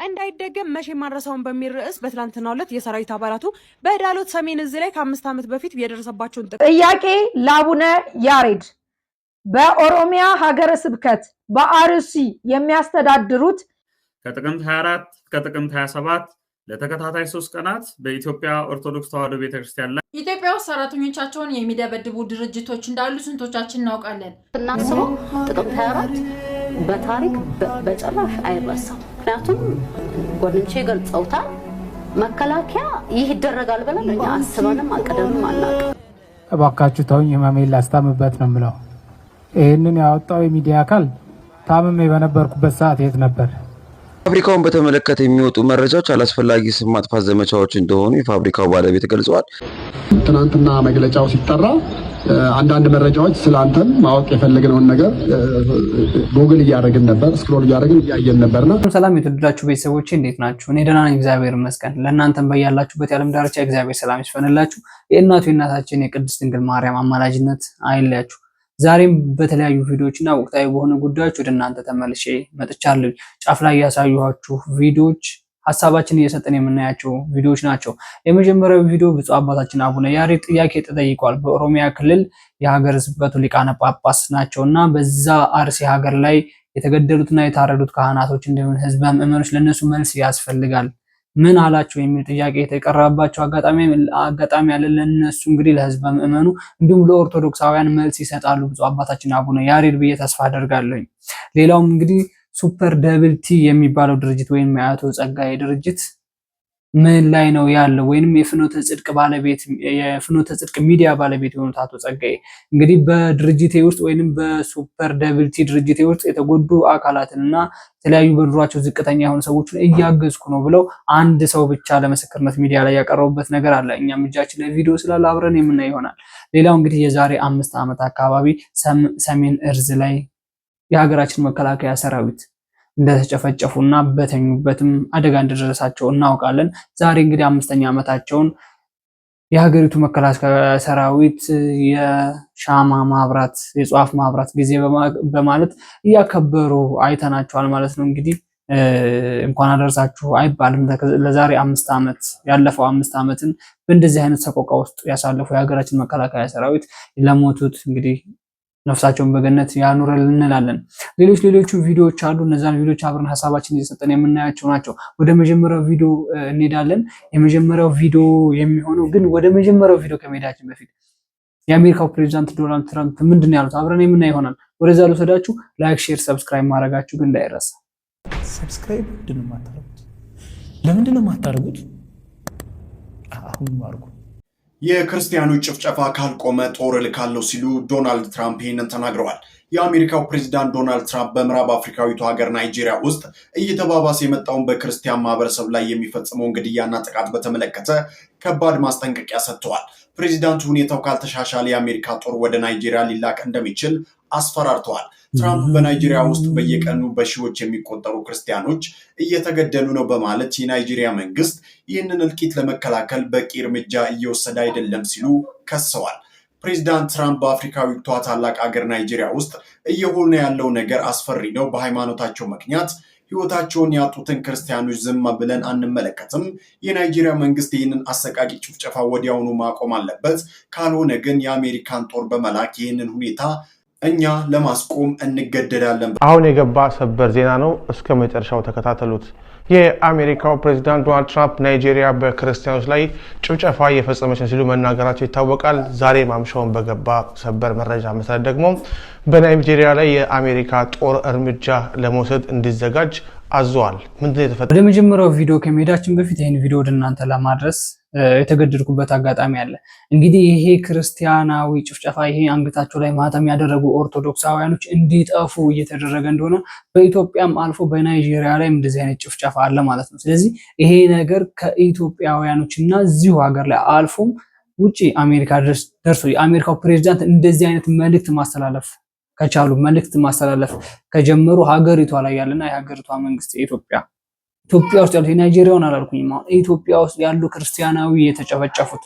እንዳይደገም መቼ ማረሳውን በሚል ርዕስ በትላንትናው ዕለት የሰራዊት አባላቱ በዳሎት ሰሜን እዝ ላይ ከ5 ዓመት በፊት የደረሰባቸውን ጥያቄ ለአቡነ ያሬድ በኦሮሚያ ሀገረ ስብከት በአርሲ የሚያስተዳድሩት ከጥቅምት 24 ከጥቅምት 27 ለተከታታይ 3 ቀናት በኢትዮጵያ ኦርቶዶክስ ተዋሕዶ ቤተክርስቲያን ላይ ኢትዮጵያ ውስጥ ሰራተኞቻቸውን የሚደበድቡ ድርጅቶች እንዳሉ ስንቶቻችን እናውቃለን? እናስበው ጥቅምት 24 በታሪክ በጭራሽ አይረሳም። ምክንያቱም ጓደኞቼ ገልጸውታል። መከላከያ ይህ ይደረጋል ብለን እኛ አስበንም አቅደንም አናውቅም። እባካችሁ ተውኝ፣ ህመሜን ላስታምበት ነው የምለው። ይህንን ያወጣው የሚዲያ አካል ታምሜ በነበርኩበት ሰዓት የት ነበር? ፋብሪካውን በተመለከተ የሚወጡ መረጃዎች አላስፈላጊ ስም ማጥፋት ዘመቻዎች እንደሆኑ የፋብሪካው ባለቤት ገልጸዋል። ትናንትና መግለጫው ሲጠራ አንዳንድ መረጃዎች ስላንተን ማወቅ የፈለግነውን ነገር ጉግል እያደረግን ነበር፣ ስክሮል እያደረግን እያየን ነበርና። ሰላም የተወደዳችሁ ቤተሰቦቼ እንዴት ናችሁ? እኔ ደህና ነኝ፣ እግዚአብሔር ይመስገን። ለእናንተም በያላችሁበት የዓለም ዳርቻ እግዚአብሔር ሰላም ይስፈንላችሁ። የእናታችን የቅድስት ድንግል ማርያም አማላጅነት አይለያችሁ። ዛሬም በተለያዩ ቪዲዮዎችና ወቅታዊ በሆኑ ጉዳዮች ወደ እናንተ ተመልሼ መጥቻለሁ። ጫፍ ላይ ያሳዩኋችሁ ቪዲዮዎች ሀሳባችን እየሰጠን የምናያቸው ቪዲዮዎች ናቸው። የመጀመሪያው ቪዲዮ ብፁዕ አባታችን አቡነ ያሬድ ጥያቄ ተጠይቋል። በኦሮሚያ ክልል የሀገረ ስብከቱ ሊቃነ ጳጳስ ናቸውና በዛ አርሲ ሀገር ላይ የተገደሉትና የታረዱት ካህናቶች እንዲሁም ህዝበ ምዕመኖች ለነሱ መልስ ያስፈልጋል ምን አላቸው የሚል ጥያቄ የተቀረበባቸው አጋጣሚ ያለ ለነሱ እንግዲህ ለህዝበ ምዕመኑ እንዲሁም ለኦርቶዶክሳውያን መልስ ይሰጣሉ ብፁዕ አባታችን አቡነ ያሬድ ብዬ ተስፋ አደርጋለሁ። ሌላውም እንግዲህ ሱፐር ደብል ቲ የሚባለው ድርጅት ወይም የአቶ ጸጋዬ ድርጅት ምን ላይ ነው ያለው? ወይንም የፍኖተ ጽድቅ ባለቤት የፍኖተ ጽድቅ ሚዲያ ባለቤት የሆኑት አቶ ጸጋዬ እንግዲህ በድርጅቴ ውስጥ ወይንም በሱፐር ደብል ቲ ድርጅቴ ውስጥ የተጎዱ አካላትንና የተለያዩ በኑሯቸው ዝቅተኛ የሆኑ ሰዎችን እያገዝኩ ነው ብለው አንድ ሰው ብቻ ለምስክርነት ሚዲያ ላይ ያቀረቡበት ነገር አለ። እኛም እጃችን ላይ ቪዲዮ ስላለ አብረን የምናይ ይሆናል። ሌላው እንግዲህ የዛሬ 5 ዓመት አካባቢ ሰሜን እርዝ ላይ የሀገራችን መከላከያ ሰራዊት እንደተጨፈጨፉና በተኙበትም አደጋ እንደደረሳቸው እናውቃለን። ዛሬ እንግዲህ 5ኛ ዓመታቸውን የሀገሪቱ መከላከያ ሰራዊት የሻማ ማብራት የጧፍ ማብራት ጊዜ በማለት እያከበሩ አይተናቸዋል ማለት ነው። እንግዲህ እንኳን አደረሳችሁ አይባልም። ለዛሬ 5 ዓመት ያለፈው 5 ዓመትን በእንደዚህ አይነት ሰቆቃ ውስጥ ያሳለፉ የሀገራችን መከላከያ ሰራዊት ለሞቱት እንግዲህ ነፍሳቸውን በገነት ያኑረልን እንላለን። ሌሎች ቪዲዮዎች አሉ። እነዛን ቪዲዮዎች አብረን ሀሳባችን እየሰጠን የምናያቸው ናቸው። ወደ መጀመሪያው ቪዲዮ እንሄዳለን። የመጀመሪያው ቪዲዮ የሚሆነው ግን ወደ መጀመሪያው ቪዲዮ ከመሄዳችን በፊት የአሜሪካው ፕሬዝዳንት ዶናልድ ትራምፕ ምንድን ያሉት አብረን የምናይ ይሆናል። ወደዛ ልወስዳችሁ። ላይክ፣ ሼር፣ ሰብስክራይብ ማድረጋችሁ ግን እንዳይረሳ። ሰብስክራይብ ለምንድን ነው የማታደርጉት? አሁን አድርጉ። የክርስቲያኖች ጭፍጨፋ ካልቆመ ጦር እልካለሁ ሲሉ ዶናልድ ትራምፕ ይህንን ተናግረዋል። የአሜሪካው ፕሬዝዳንት ዶናልድ ትራምፕ በምዕራብ አፍሪካዊቱ ሀገር ናይጄሪያ ውስጥ እየተባባሰ የመጣውን በክርስቲያን ማህበረሰብ ላይ የሚፈጽመውን ግድያና ጥቃት በተመለከተ ከባድ ማስጠንቀቂያ ሰጥተዋል። ፕሬዝዳንቱ ሁኔታው ካልተሻሻለ የአሜሪካ ጦር ወደ ናይጄሪያ ሊላክ እንደሚችል አስፈራርተዋል። ትራምፕ በናይጄሪያ ውስጥ በየቀኑ በሺዎች የሚቆጠሩ ክርስቲያኖች እየተገደሉ ነው በማለት የናይጄሪያ መንግስት ይህንን እልቂት ለመከላከል በቂ እርምጃ እየወሰደ አይደለም ሲሉ ከሰዋል። ፕሬዝዳንት ትራምፕ በአፍሪካዊቷ ታላቅ ሀገር ናይጄሪያ ውስጥ እየሆነ ያለው ነገር አስፈሪ ነው፣ በሃይማኖታቸው ምክንያት ህይወታቸውን ያጡትን ክርስቲያኖች ዝም ብለን አንመለከትም። የናይጄሪያ መንግስት ይህንን አሰቃቂ ጭፍጨፋ ወዲያውኑ ማቆም አለበት፣ ካልሆነ ግን የአሜሪካን ጦር በመላክ ይህንን ሁኔታ እኛ ለማስቆም እንገደዳለን። አሁን የገባ ሰበር ዜና ነው፣ እስከ መጨረሻው ተከታተሉት። የአሜሪካው ፕሬዝዳንት ዶናልድ ትራምፕ ናይጄሪያ በክርስቲያኖች ላይ ጭፍጨፋ እየፈጸመች ነው ሲሉ መናገራቸው ይታወቃል። ዛሬ ማምሻውን በገባ ሰበር መረጃ መሰረት ደግሞ በናይጄሪያ ላይ የአሜሪካ ጦር እርምጃ ለመውሰድ እንዲዘጋጅ አዘዋል። ምንድነው የተፈጠረው? ወደ መጀመሪያው ቪዲዮ ከመሄዳችን በፊት ይህን ቪዲዮ ወደ እናንተ ለማድረስ የተገደድኩበት አጋጣሚ አለ። እንግዲህ ይሄ ክርስቲያናዊ ጭፍጨፋ ይሄ አንገታቸው ላይ ማተም ያደረጉ ኦርቶዶክሳውያኖች እንዲጠፉ እየተደረገ እንደሆነ በኢትዮጵያም አልፎ በናይጄሪያ ላይ እንደዚህ አይነት ጭፍጨፋ አለ ማለት ነው። ስለዚህ ይሄ ነገር ከኢትዮጵያውያኖችና እዚሁ ሀገር ላይ አልፎም ውጪ አሜሪካ ድረስ ደርሶ የአሜሪካው ፕሬዝዳንት እንደዚህ አይነት መልእክት ማስተላለፍ ከቻሉ መልእክት ማስተላለፍ ከጀመሩ ሀገሪቷ ላይ ያለና የሀገሪቷ መንግስት ኢትዮጵያ ውስጥ ያሉ የናይጄሪያውን አላልኩኝም። አሁን ኢትዮጵያ ውስጥ ያሉ ክርስቲያናዊ የተጨፈጨፉት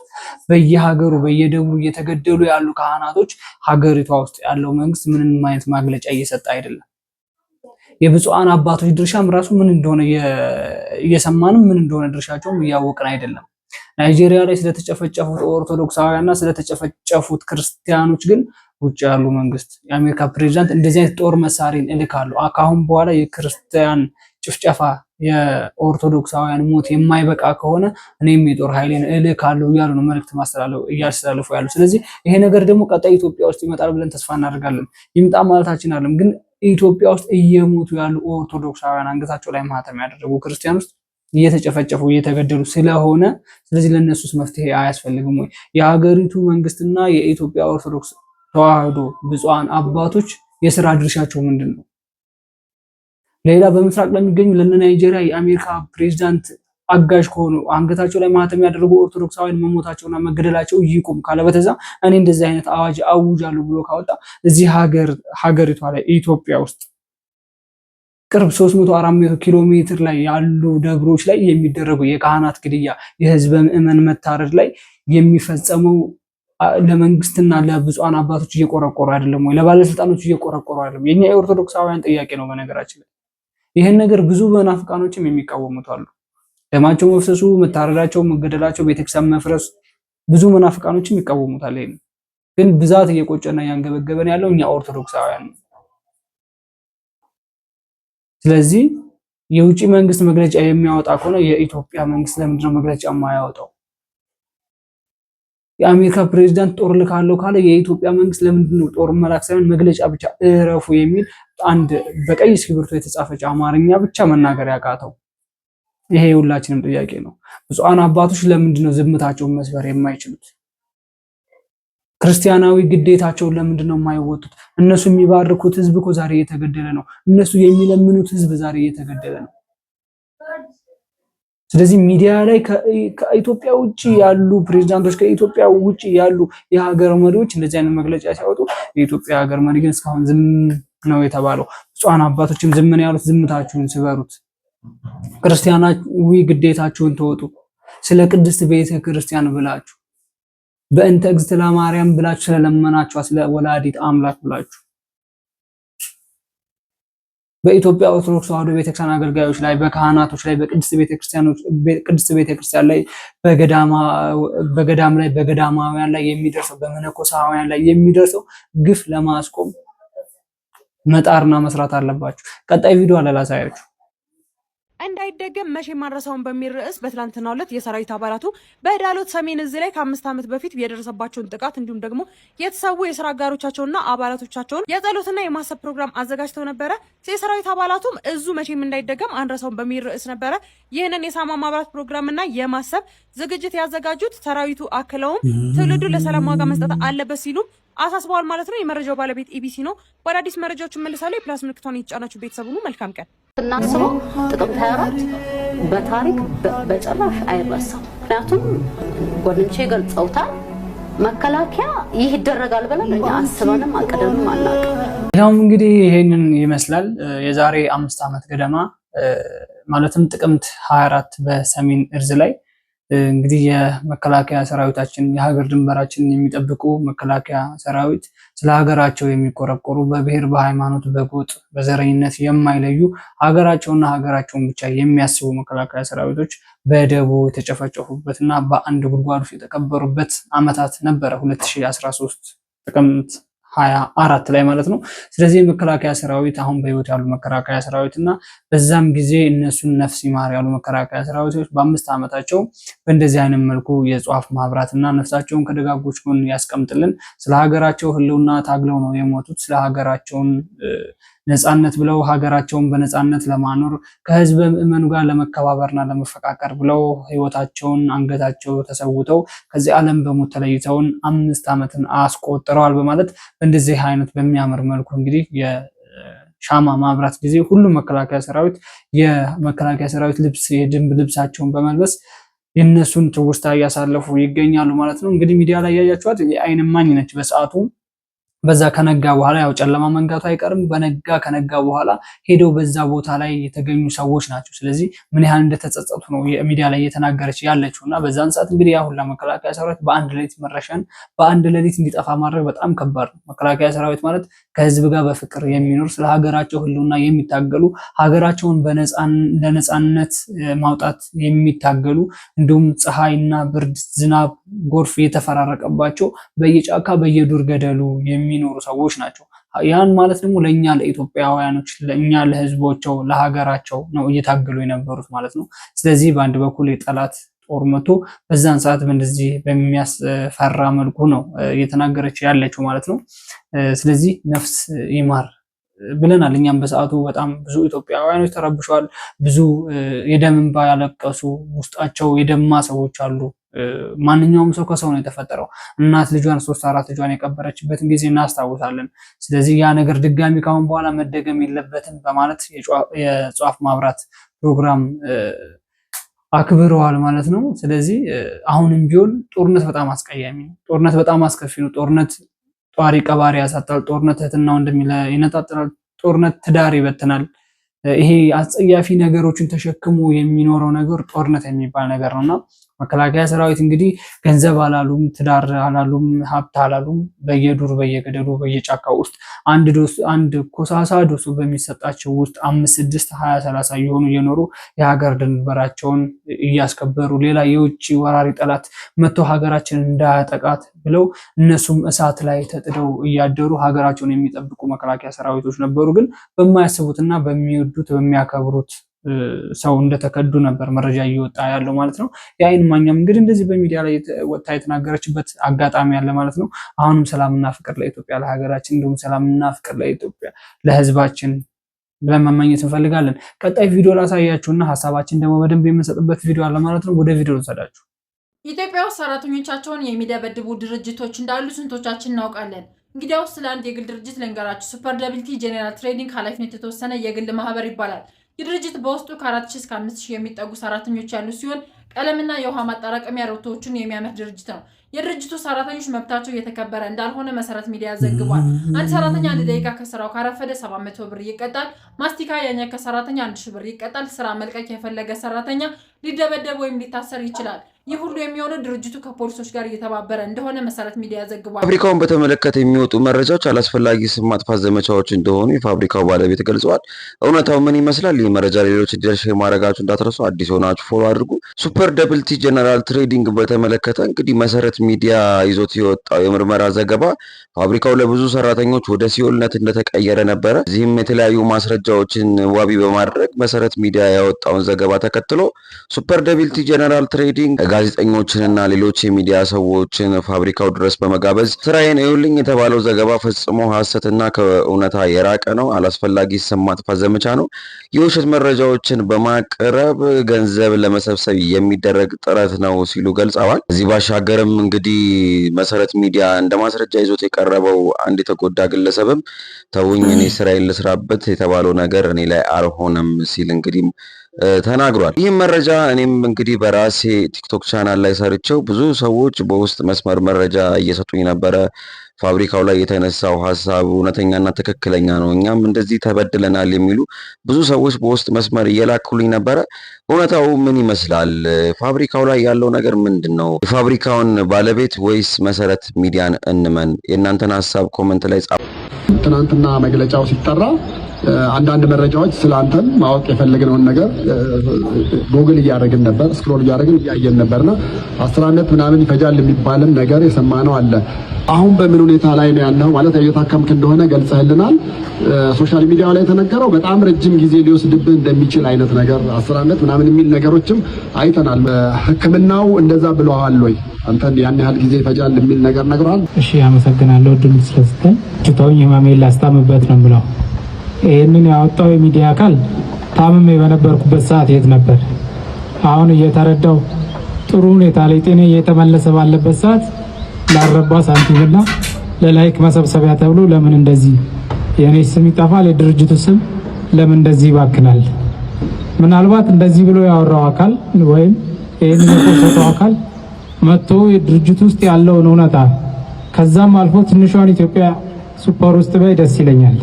በየሀገሩ በየደብሩ እየተገደሉ ያሉ ካህናቶች ሀገሪቷ ውስጥ ያለው መንግስት ምንም አይነት ማግለጫ እየሰጠ አይደለም። የብፁዓን አባቶች ድርሻም ራሱ ምን እንደሆነ እየሰማንም ምን እንደሆነ ድርሻቸውም እያወቅን አይደለም። ናይጄሪያ ላይ ስለተጨፈጨፉት ኦርቶዶክሳውያንና ስለተጨፈጨፉት ክርስቲያኖች ግን ውጭ ያሉ መንግስት የአሜሪካ ፕሬዚዳንት እንደዚህ አይነት ጦር መሳሪያን እልካለሁ ከአሁን በኋላ የክርስቲያን ጭፍጨፋ የኦርቶዶክሳውያን ሞት የማይበቃ ከሆነ እኔም የጦር ኃይሌን እልካለሁ እያሉ ነው መልእክት እያስተላለፉ ያሉ። ስለዚህ ይሄ ነገር ደግሞ ቀጣይ ኢትዮጵያ ውስጥ ይመጣል ብለን ተስፋ እናደርጋለን። ይምጣ ማለታችን አይደለም፣ ግን ኢትዮጵያ ውስጥ እየሞቱ ያሉ ኦርቶዶክሳውያን አንገታቸው ላይ ማህተም ያደረጉ ክርስቲያኖች እየተጨፈጨፉ እየተገደሉ ስለሆነ ስለዚህ ለነሱስ መፍትሄ አያስፈልግም ወይ? የሀገሪቱ መንግስትና የኢትዮጵያ ኦርቶዶክስ ተዋህዶ ብፁዓን አባቶች የሥራ ድርሻቸው ምንድነው? ሌላ በምስራቅ ለሚገኙ ለነ ናይጄሪያ የአሜሪካ ፕሬዝዳንት አጋዥ ከሆኑ አንገታቸው ላይ ማህተም ያደረጉ ኦርቶዶክሳውያን መሞታቸውና መገደላቸው ይቁም ካለበተዛ እኔ እንደዚህ አይነት አዋጅ አውጃለሁ ብሎ ካወጣ እዚህ ሀገሪቷ ላይ ኢትዮጵያ ውስጥ ቅርብ 300-400 ኪሎ ሜትር ላይ ያሉ ደብሮች ላይ የሚደረገው የካህናት ግድያ፣ የህዝብ ምዕመን መታረድ ላይ የሚፈጸመው ለመንግስትና ለብፁዓን አባቶች እየቆረቆሩ አይደለም ወይ? ለባለስልጣኖች እየቆረቆሩ አይደለም? የኛ የኦርቶዶክሳውያን ጥያቄ ነው። በነገራችን ላይ ይሄን ነገር ብዙ መናፍቃኖችም የሚቃወሙት አሉ። ደማቸው መፍሰሱ፣ መታረዳቸው፣ መገደላቸው፣ ቤተክርስቲያን መፍረስ ብዙ መናፍቃኖችም ይቃወሙታል። ይሄን ግን ብዛት እየቆጨና ያንገበገበን ያለው እኛ ኦርቶዶክሳውያን ነው። ስለዚህ የውጭ መንግስት መግለጫ የሚያወጣ ከሆነ የኢትዮጵያ መንግስት ለምንድን ነው መግለጫ የማያወጣው? የአሜሪካ ፕሬዝዳንት ጦር ልካለው ካለ የኢትዮጵያ መንግስት ለምንድን ነው ጦር መላክ ሳይሆን መግለጫ ብቻ እረፉ የሚል አንድ በቀይ እስክሪብቶ የተጻፈች አማርኛ ብቻ መናገር ያቃተው? ይሄ የሁላችንም ጥያቄ ነው። ብፁዓን አባቶች ለምንድን ነው ዝምታቸውን መስበር የማይችሉት? ክርስቲያናዊ ግዴታቸውን ለምንድን ነው የማይወጡት? እነሱ የሚባርኩት ህዝብ እኮ ዛሬ እየተገደለ ነው። እነሱ የሚለምኑት ህዝብ ዛሬ እየተገደለ ነው። ስለዚህ ሚዲያ ላይ ከኢትዮጵያ ውጪ ያሉ ፕሬዝዳንቶች ከኢትዮጵያ ውጪ ያሉ የሀገር መሪዎች እንደዚህ አይነት መግለጫ ሲያወጡ የኢትዮጵያ ሀገር መሪ ግን እስካሁን ዝም ነው የተባለው። ብፁዓን አባቶችም ዝም ነው ያሉት። ዝምታችሁን ስበሩት፣ ክርስቲያናዊ ግዴታችሁን ተወጡ። ስለ ቅድስት ቤተ ክርስቲያን ብላችሁ በእንተ እግዝእትነ ማርያም ብላችሁ ስለለመናችሁ ስለ ወላዲት አምላክ ብላችሁ በኢትዮጵያ ኦርቶዶክስ ተዋህዶ ቤተክርስቲያን አገልጋዮች ላይ፣ በካህናቶች ላይ፣ በቅድስት ቤተክርስቲያን ላይ፣ በገዳም ላይ፣ በገዳማውያን ላይ የሚደርሰው በመነኮሳውያን ላይ የሚደርሰው ግፍ ለማስቆም መጣርና መስራት አለባችሁ። ቀጣይ ቪዲዮ አለ ላሳያችሁ። እንዳይደገም መቼ ማረሳውን በሚል ርዕስ በትላንትናው ዕለት የሰራዊት አባላቱ በዳሎት ሰሜን እዝ ላይ ከ5 ዓመት በፊት የደረሰባቸውን ጥቃት እንዲሁም ደግሞ የተሰዉ የስራ አጋሮቻቸውና አባላቶቻቸውን የጸሎትና የማሰብ ፕሮግራም አዘጋጅተው ነበረ። የሰራዊት አባላቱም እዙ መቼም እንዳይደገም አንረሳውን በሚል ርዕስ ነበረ ይህንን የሻማ ማብራት ፕሮግራምና የማሰብ ዝግጅት ያዘጋጁት። ሰራዊቱ አክለውም ትውልዱ ለሰላም ዋጋ መስጠት አለበት ሲሉ አሳስበዋል ማለት ነው። የመረጃው ባለቤት ኢቢሲ ነው። ወደ አዲስ መረጃዎች መልሳለሁ። የፕላስ ምልክቷን የተጫናችሁ ቤተሰብ ሁሉ መልካም ቀን። እናስበው ጥቅምት 24 በታሪክ በጭራሽ አይረሳም። ምክንያቱም ጓደኞቼ ገልጸውታል። መከላከያ ይህ ይደረጋል ብለን እኛ አስበንም አቅደንም አናውቅም። ያው እንግዲህ ይሄንን ይመስላል። የዛሬ 5 ዓመት ገደማ ማለትም ጥቅምት 24 በሰሜን እዝ ላይ እንግዲህ የመከላከያ ሰራዊታችን የሀገር ድንበራችንን የሚጠብቁ መከላከያ ሰራዊት ስለ ሀገራቸው የሚቆረቆሩ በብሔር፣ በሃይማኖት፣ በጎጥ፣ በዘረኝነት የማይለዩ ሀገራቸውና ሀገራቸውን ብቻ የሚያስቡ መከላከያ ሰራዊቶች በደቦ የተጨፈጨፉበትና በአንድ ጉድጓድ ውስጥ የተቀበሩበት ዓመታት ነበረ 2013 ጥቅምት 24 ላይ ማለት ነው። ስለዚህ የመከላከያ ሰራዊት አሁን በህይወት ያሉ መከላከያ ሰራዊት እና በዛም ጊዜ እነሱን ነፍስ ይማር ያሉ መከላከያ ሰራዊቶች በ5 ዓመታቸው በእንደዚህ አይነት መልኩ የጧፍ ማብራትና ነፍሳቸውን ከደጋጎች ጎን ያስቀምጥልን። ስለ ሀገራቸው ህልውና ታግለው ነው የሞቱት። ስለ ሀገራቸውን ነፃነት ብለው ሀገራቸውን በነፃነት ለማኖር ከህዝብ ምዕመኑ ጋር ለመከባበርና ለመፈቃቀር ብለው ህይወታቸውን አንገታቸው ተሰውተው ከዚህ ዓለም በሞት ተለይተውን 5 ዓመትን አስቆጥረዋል በማለት በእንደዚህ አይነት በሚያምር መልኩ እንግዲህ የሻማ ማብራት ጊዜ ሁሉም መከላከያ ሰራዊት ልብስ የደንብ ልብሳቸውን በመልበስ የነሱን ትውስታ እያሳለፉ ይገኛሉ ማለት ነው። እንግዲህ ሚዲያ ላይ ያያችኋት የዓይን እማኝ ነች። በሰዓቱ በዛ ከነጋ በኋላ ያው ጨለማ መንጋቱ አይቀርም። በነጋ ከነጋ በኋላ ሄደው በዛ ቦታ ላይ የተገኙ ሰዎች ናቸው። ስለዚህ ምን ያህል እንደተጸጸቱ ነው ሚዲያ ላይ እየተናገረች ያለችው። እና በዛን ሰዓት እንግዲህ ያሁን ለመከላከያ ሰራዊት በአንድ ሌሊት መረሻን በአንድ ሌሊት እንዲጠፋ ማድረግ በጣም ከባድ ነው። መከላከያ ሰራዊት ማለት ከህዝብ ጋር በፍቅር የሚኖር ስለ ሀገራቸው ህልውና የሚታገሉ ሀገራቸውን ለነጻነት ማውጣት የሚታገሉ እንዲሁም ፀሐይና ብርድ፣ ዝናብ፣ ጎርፍ የተፈራረቀባቸው በየጫካ በየዱር ገደሉ የሚኖሩ ሰዎች ናቸው። ያን ማለት ደግሞ ለኛ ለኢትዮጵያውያኖች ለኛ ለህዝቦቸው ለሀገራቸው ነው እየታገሉ የነበሩት ማለት ነው። ስለዚህ በአንድ በኩል የጠላት ጦር መቶ በዛን ሰዓት እንደዚህ በሚያስፈራ መልኩ ነው እየተናገረች ያለችው ማለት ነው። ስለዚህ ነፍስ ይማር ብለናል። እኛም በሰዓቱ በጣም ብዙ ኢትዮጵያውያኖች ተረብሸዋል። ብዙ የደም እንባ ያለቀሱ ውስጣቸው የደማ ሰዎች አሉ። ማንኛውም ሰው ከሰው ነው የተፈጠረው። እናት ልጇን 3-4 ልጇን የቀበረችበትን ጊዜ እናስታውሳለን። ስለዚህ ያ ነገር ድጋሚ ካሁን በኋላ መደገም የለበትም በማለት የጧፍ ማብራት ፕሮግራም አክብረዋል ማለት ነው። ስለዚህ አሁንም ቢሆን ጦርነት በጣም አስቀያሚ ነው። ጦርነት በጣም አስከፊ ነው። ጦርነት ጧሪ ቀባሪ ያሳጣል። ጦርነት እህትና ወንድም ይነጣጥላል። ጦርነት ትዳር ይበትናል። ይሄ አስጸያፊ ነገሮችን ተሸክሞ የሚኖረው ነገር ጦርነት የሚባል ነገር ነውና መከላከያ ሰራዊት እንግዲህ ገንዘብ አላሉም፣ ትዳር አላሉም፣ ሀብት አላሉም። በየዱር በየገደሉ በየጫካው ውስጥ አንድ ኮሳሳ ዶሱ በሚሰጣቸው ውስጥ 5፣ 6፣ 20፣ 30 እየሆኑ እየኖሩ የሀገር ድንበራቸውን እያስከበሩ ሌላ የውጭ ወራሪ ጠላት መጥቶ ሀገራችንን እንዳያጠቃት ብለው እነሱም እሳት ላይ ተጥደው እያደሩ ሀገራቸውን የሚጠብቁ መከላከያ ሰራዊቶች ነበሩ። ግን በማያስቡትና በሚወዱት በሚያከብሩት ሰው እንደተከዱ ነበር መረጃ እየወጣ ያለው ማለት ነው። የአይን ማኛም እንግዲህ እንደዚህ በሚዲያ ላይ ወጣ የተናገረችበት አጋጣሚ ያለ ማለት ነው። አሁንም ሰላምና ፍቅር ለኢትዮጵያ ለሀገራችን፣ እንዲሁም ሰላምና ፍቅር ለኢትዮጵያ ለህዝባችን ብለን መመኘት እንፈልጋለን። ቀጣይ ቪዲዮ ላሳያችሁና ሀሳባችን ደግሞ በደንብ የምንሰጥበት ቪዲዮ አለ ማለት ነው። ወደ ቪዲዮ ልሰዳችሁ። ኢትዮጵያ ውስጥ ሰራተኞቻቸውን የሚደበድቡ ድርጅቶች እንዳሉ ስንቶቻችን እናውቃለን? እንግዲያውስ ስለ አንድ የግል ድርጅት ልንገራችሁ። ሱፐር ደብልቲ ጄኔራል ትሬዲንግ ኃላፊነት የተወሰነ የግል ማህበር ይባላል። ይህ ድርጅት በውስጡ ከ4000 እስከ 5000 የሚጠጉ ሰራተኞች ያሉ ሲሆን ቀለምና የውሃ ማጣራቀሚያ ሮቶዎችን የሚያመርት ድርጅት ነው። የድርጅቱ ሰራተኞች መብታቸው እየተከበረ እንዳልሆነ መሰረት ሚዲያ ዘግቧል። አንድ ሰራተኛ 1 ደቂቃ ከስራው ካረፈደ 700 ብር ይቀጣል። ማስቲካ ያኘከ ሰራተኛ 1000 ብር ይቀጣል። ስራ መልቀቅ የፈለገ ሰራተኛ ሊደበደብ ወይም ሊታሰር ይችላል። ይህ ሁሉ የሚሆነው ድርጅቱ ከፖሊሶች ጋር እየተባበረ እንደሆነ መሰረት ሚዲያ ዘግቧል። ፋብሪካውን በተመለከተ የሚወጡ መረጃዎች አላስፈላጊ ስም ማጥፋት ዘመቻዎች እንደሆኑ የፋብሪካው ባለቤት ገልጸዋል። እውነታው ምን ይመስላል? ይህ መረጃ ሌሎች እንዲደርስ ማድረጋችሁ እንዳትረሱ። አዲስ ሆናችሁ ፎሎ አድርጉ። ሱፐር ደብልቲ ጄኔራል ትሬዲንግ በተመለከተ እንግዲህ መሰረት ሚዲያ ይዞት የወጣው የምርመራ ዘገባ ፋብሪካው ለብዙ ሰራተኞች ወደ ሲኦልነት እንደተቀየረ ነበረ። እዚህም የተለያዩ ማስረጃዎችን ዋቢ በማድረግ መሰረት ሚዲያ ያወጣውን ዘገባ ተከትሎ ሱፐር ደብልቲ ጄኔራል ትሬዲንግ ጋዜጠኞችንና ሌሎች የሚዲያ ሰዎችን ፋብሪካው ድረስ በመጋበዝ ስራዬን እዩልኝ የተባለው ዘገባ ፈጽሞ ሐሰትና ከእውነታ የራቀ ነው፣ አላስፈላጊ ስም ማጥፋት ዘመቻ ነው፣ የውሸት መረጃዎችን በማቅረብ ገንዘብ ለመሰብሰብ የሚደረግ ጥረት ነው ሲሉ ገልጸዋል። እዚህ ባሻገርም እንግዲህ መሰረት ሚዲያ እንደ ማስረጃ ይዞት የቀረበው አንድ የተጎዳ ግለሰብም ተውኝ እኔ ስራዬን ልስራበት የተባለው ነገር እኔ ላይ አልሆነም ሲል እንግዲህ ተናግሯል። ይህም መረጃ እኔም እንግዲህ በራሴ ቲክቶክ ቻናል ላይ ሰርቸው ብዙ ሰዎች በውስጥ መስመር መረጃ እየሰጡኝ ነበረ። ፋብሪካው ላይ የተነሳው ሀሳብ እውነተኛና ትክክለኛ ነው፣ እኛም እንደዚህ ተበድለናል የሚሉ ብዙ ሰዎች በውስጥ መስመር እየላኩልኝ ነበረ። እውነታው ምን ይመስላል? ፋብሪካው ላይ ያለው ነገር ምንድን ነው? የፋብሪካውን ባለቤት ወይስ መሰረት ሚዲያን እንመን? የእናንተን ሀሳብ ኮመንት ላይ ጻፉ። ትናንትና መግለጫው ሲጠራ አንዳንድ መረጃዎች ስላንተን ማወቅ የፈለግነውን ነገር ጎግል እያደረግን ነበር፣ ስክሮል እያደረግን እያየን ነበርና 10 ዓመት ምናምን ይፈጃል የሚባልም ነገር የሰማነው አለ። አሁን በምን ሁኔታ ላይ ነው ያለው? ማለት እየታከምክ እንደሆነ ገልጸህልናል። ሶሻል ሚዲያው ላይ የተነገረው በጣም ረጅም ጊዜ ሊወስድብህ እንደሚችል አይነት ነገር 10 ዓመት ምናምን የሚል ነገሮችም አይተናል። ሕክምናው እንደዛ ብለዋል ወይ? አንተን ያን ያህል ጊዜ ይፈጃል የሚል ነገር ነግረዋል? እሺ፣ አመሰግናለሁ ድል ስለስተን ጭታውኝ ህመሜን ላስታምበት ነው ብለው ይህንን ያወጣው የሚዲያ አካል ታምሜ በነበርኩበት ሰዓት የት ነበር? አሁን እየተረዳው ጥሩ ሁኔታ ላይ ጤና እየተመለሰ ባለበት ሰዓት ላረባ ሳንቲምና ለላይክ መሰብሰቢያ ተብሎ ለምን እንደዚህ የኔ ስም ይጠፋል? የድርጅቱ ስም ለምን እንደዚህ ይባክናል? ምናልባት እንደዚህ ብሎ ያወራው አካል ወይም ይህንን የፖስተው አካል መጥቶ የድርጅቱ ውስጥ ያለውን እውነታ ከዛም አልፎ ትንሿን ኢትዮጵያ ሱፐር ውስጥ በይ ደስ ይለኛል።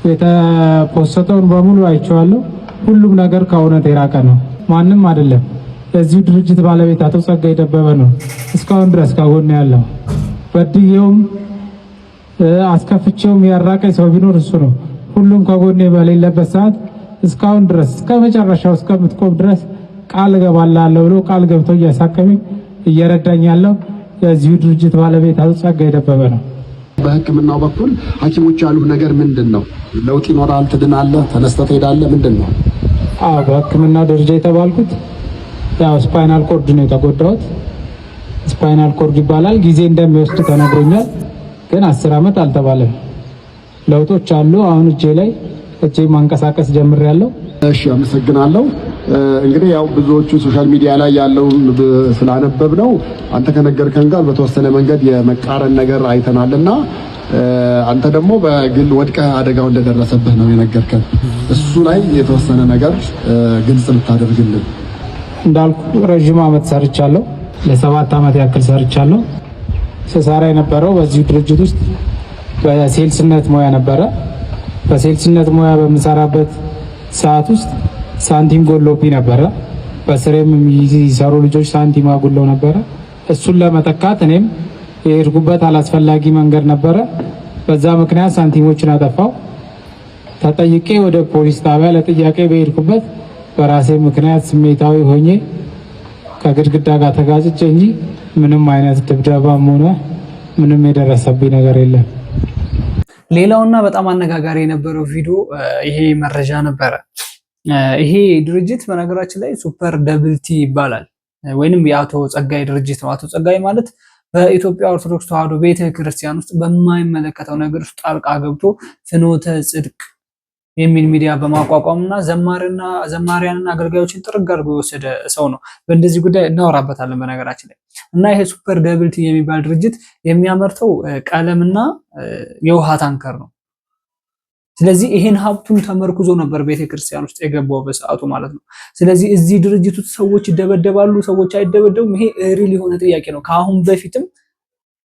የተፖስተውን በሙሉ አይቼዋለሁ። ሁሉም ነገር ከእውነት የራቀ ነው። ማንም አይደለም። የዚሁ ድርጅት ባለቤት አቶ ጸጋዬ ደበበ ነው እስካሁን ድረስ ከጎን ያለው። በድዬውም አስከፍቼውም ያራቀኝ ሰው ቢኖር እሱ ነው። ሁሉም ከጎኔ በሌለበት ሰዓት እስካሁን ድረስ እስከ መጨረሻው እስከምትቆም ድረስ ቃል እገባላለሁ ብሎ ቃል ገብቶ እያሳከመኝ እየረዳኝ ያለው የዚሁ ድርጅት ባለቤት አቶ ጸጋዬ ደበበ ነው። በሕክምናው በኩል ሐኪሞች ያሉት ነገር ምንድን ነው? ለውጥ ይኖራል፣ ትድናለህ፣ ተነስተህ ትሄዳለህ፣ ምንድን ነው? በሕክምና ደረጃ የተባልኩት ያው ስፓይናል ኮርድ ነው የተጎዳሁት። ስፓይናል ኮርድ ይባላል። ጊዜ እንደሚወስድ ተነግሮኛል፣ ግን 10 ዓመት አልተባለም። ለውጦች አሉ። አሁን እጄ ማንቀሳቀስ ጀምሬያለሁ። እሺ፣ አመሰግናለሁ። እንግዲህ ያው ብዙዎቹ ሶሻል ሚዲያ ላይ ያለውን ስላነበብ ነው አንተ ከነገርከን ጋር በተወሰነ መንገድ የመቃረን ነገር አይተናልና አንተ ደግሞ በግል ወድቀህ አደጋው እንደደረሰብህ ነው የነገርከን። እሱ ላይ የተወሰነ ነገር ግልጽ ልታደርግልን። እንዳልኩ ረጅም ዓመት ሰርቻለሁ። ለ7 ዓመት ያክል ሰርቻለሁ። ስሰራ የነበረው በዚሁ ድርጅት ውስጥ በሴልስነት ሙያ ነበረ። በሴልስነት ሙያ በምሰራበት ሰዓት ውስጥ ሳንቲም ጎሎብኝ ነበረ። በስሬም የሚሰሩ ልጆች ሳንቲም አጉለው ነበረ። እሱን ለመተካት እኔም የሄድኩበት አላስፈላጊ መንገድ ነበረ። በዛ ምክንያት ሳንቲሞችን አጠፋው። ተጠይቄ ወደ ፖሊስ ጣቢያ ለጥያቄ በሄድኩበት በራሴ ምክንያት ስሜታዊ ሆኜ ከግድግዳ ጋር ተጋጭቼ እንጂ ምንም አይነት ድብደባም ሆነ ምንም የደረሰብኝ ነገር የለም። ሌላውና በጣም አነጋጋሪ የነበረው ቪዲዮ ይሄ መረጃ ነበረ። ይሄ ድርጅት በነገራችን ላይ ሱፐር ደብልቲ ይባላል፣ ወይንም የአቶ ጸጋዬ ድርጅት ነው። አቶ ጸጋዬ ማለት በኢትዮጵያ ኦርቶዶክስ ተዋሕዶ ቤተክርስቲያን ውስጥ በማይመለከተው ነገር ውስጥ ጣልቃ ገብቶ ፍኖተ ጽድቅ የሚል ሚዲያ በማቋቋምና ዘማሪያንና አገልጋዮችን ጥርግ አድርጎ የወሰደ ሰው ነው። በእንደዚህ ጉዳይ እናወራበታለን በነገራችን ላይ። እና ይሄ ሱፐር ደብልቲ የሚባል ድርጅት የሚያመርተው ቀለምና የውሃ ታንከር ነው። ስለዚህ ይሄን ሀብቱን ተመርኩዞ ነበር ቤተክርስቲያን ውስጥ የገባው በሰዓቱ ማለት ነው። ስለዚህ እዚህ ድርጅት ውስጥ ሰዎች ይደበደባሉ፣ ሰዎች አይደበደቡም። ይሄ ሪል የሆነ ጥያቄ ነው።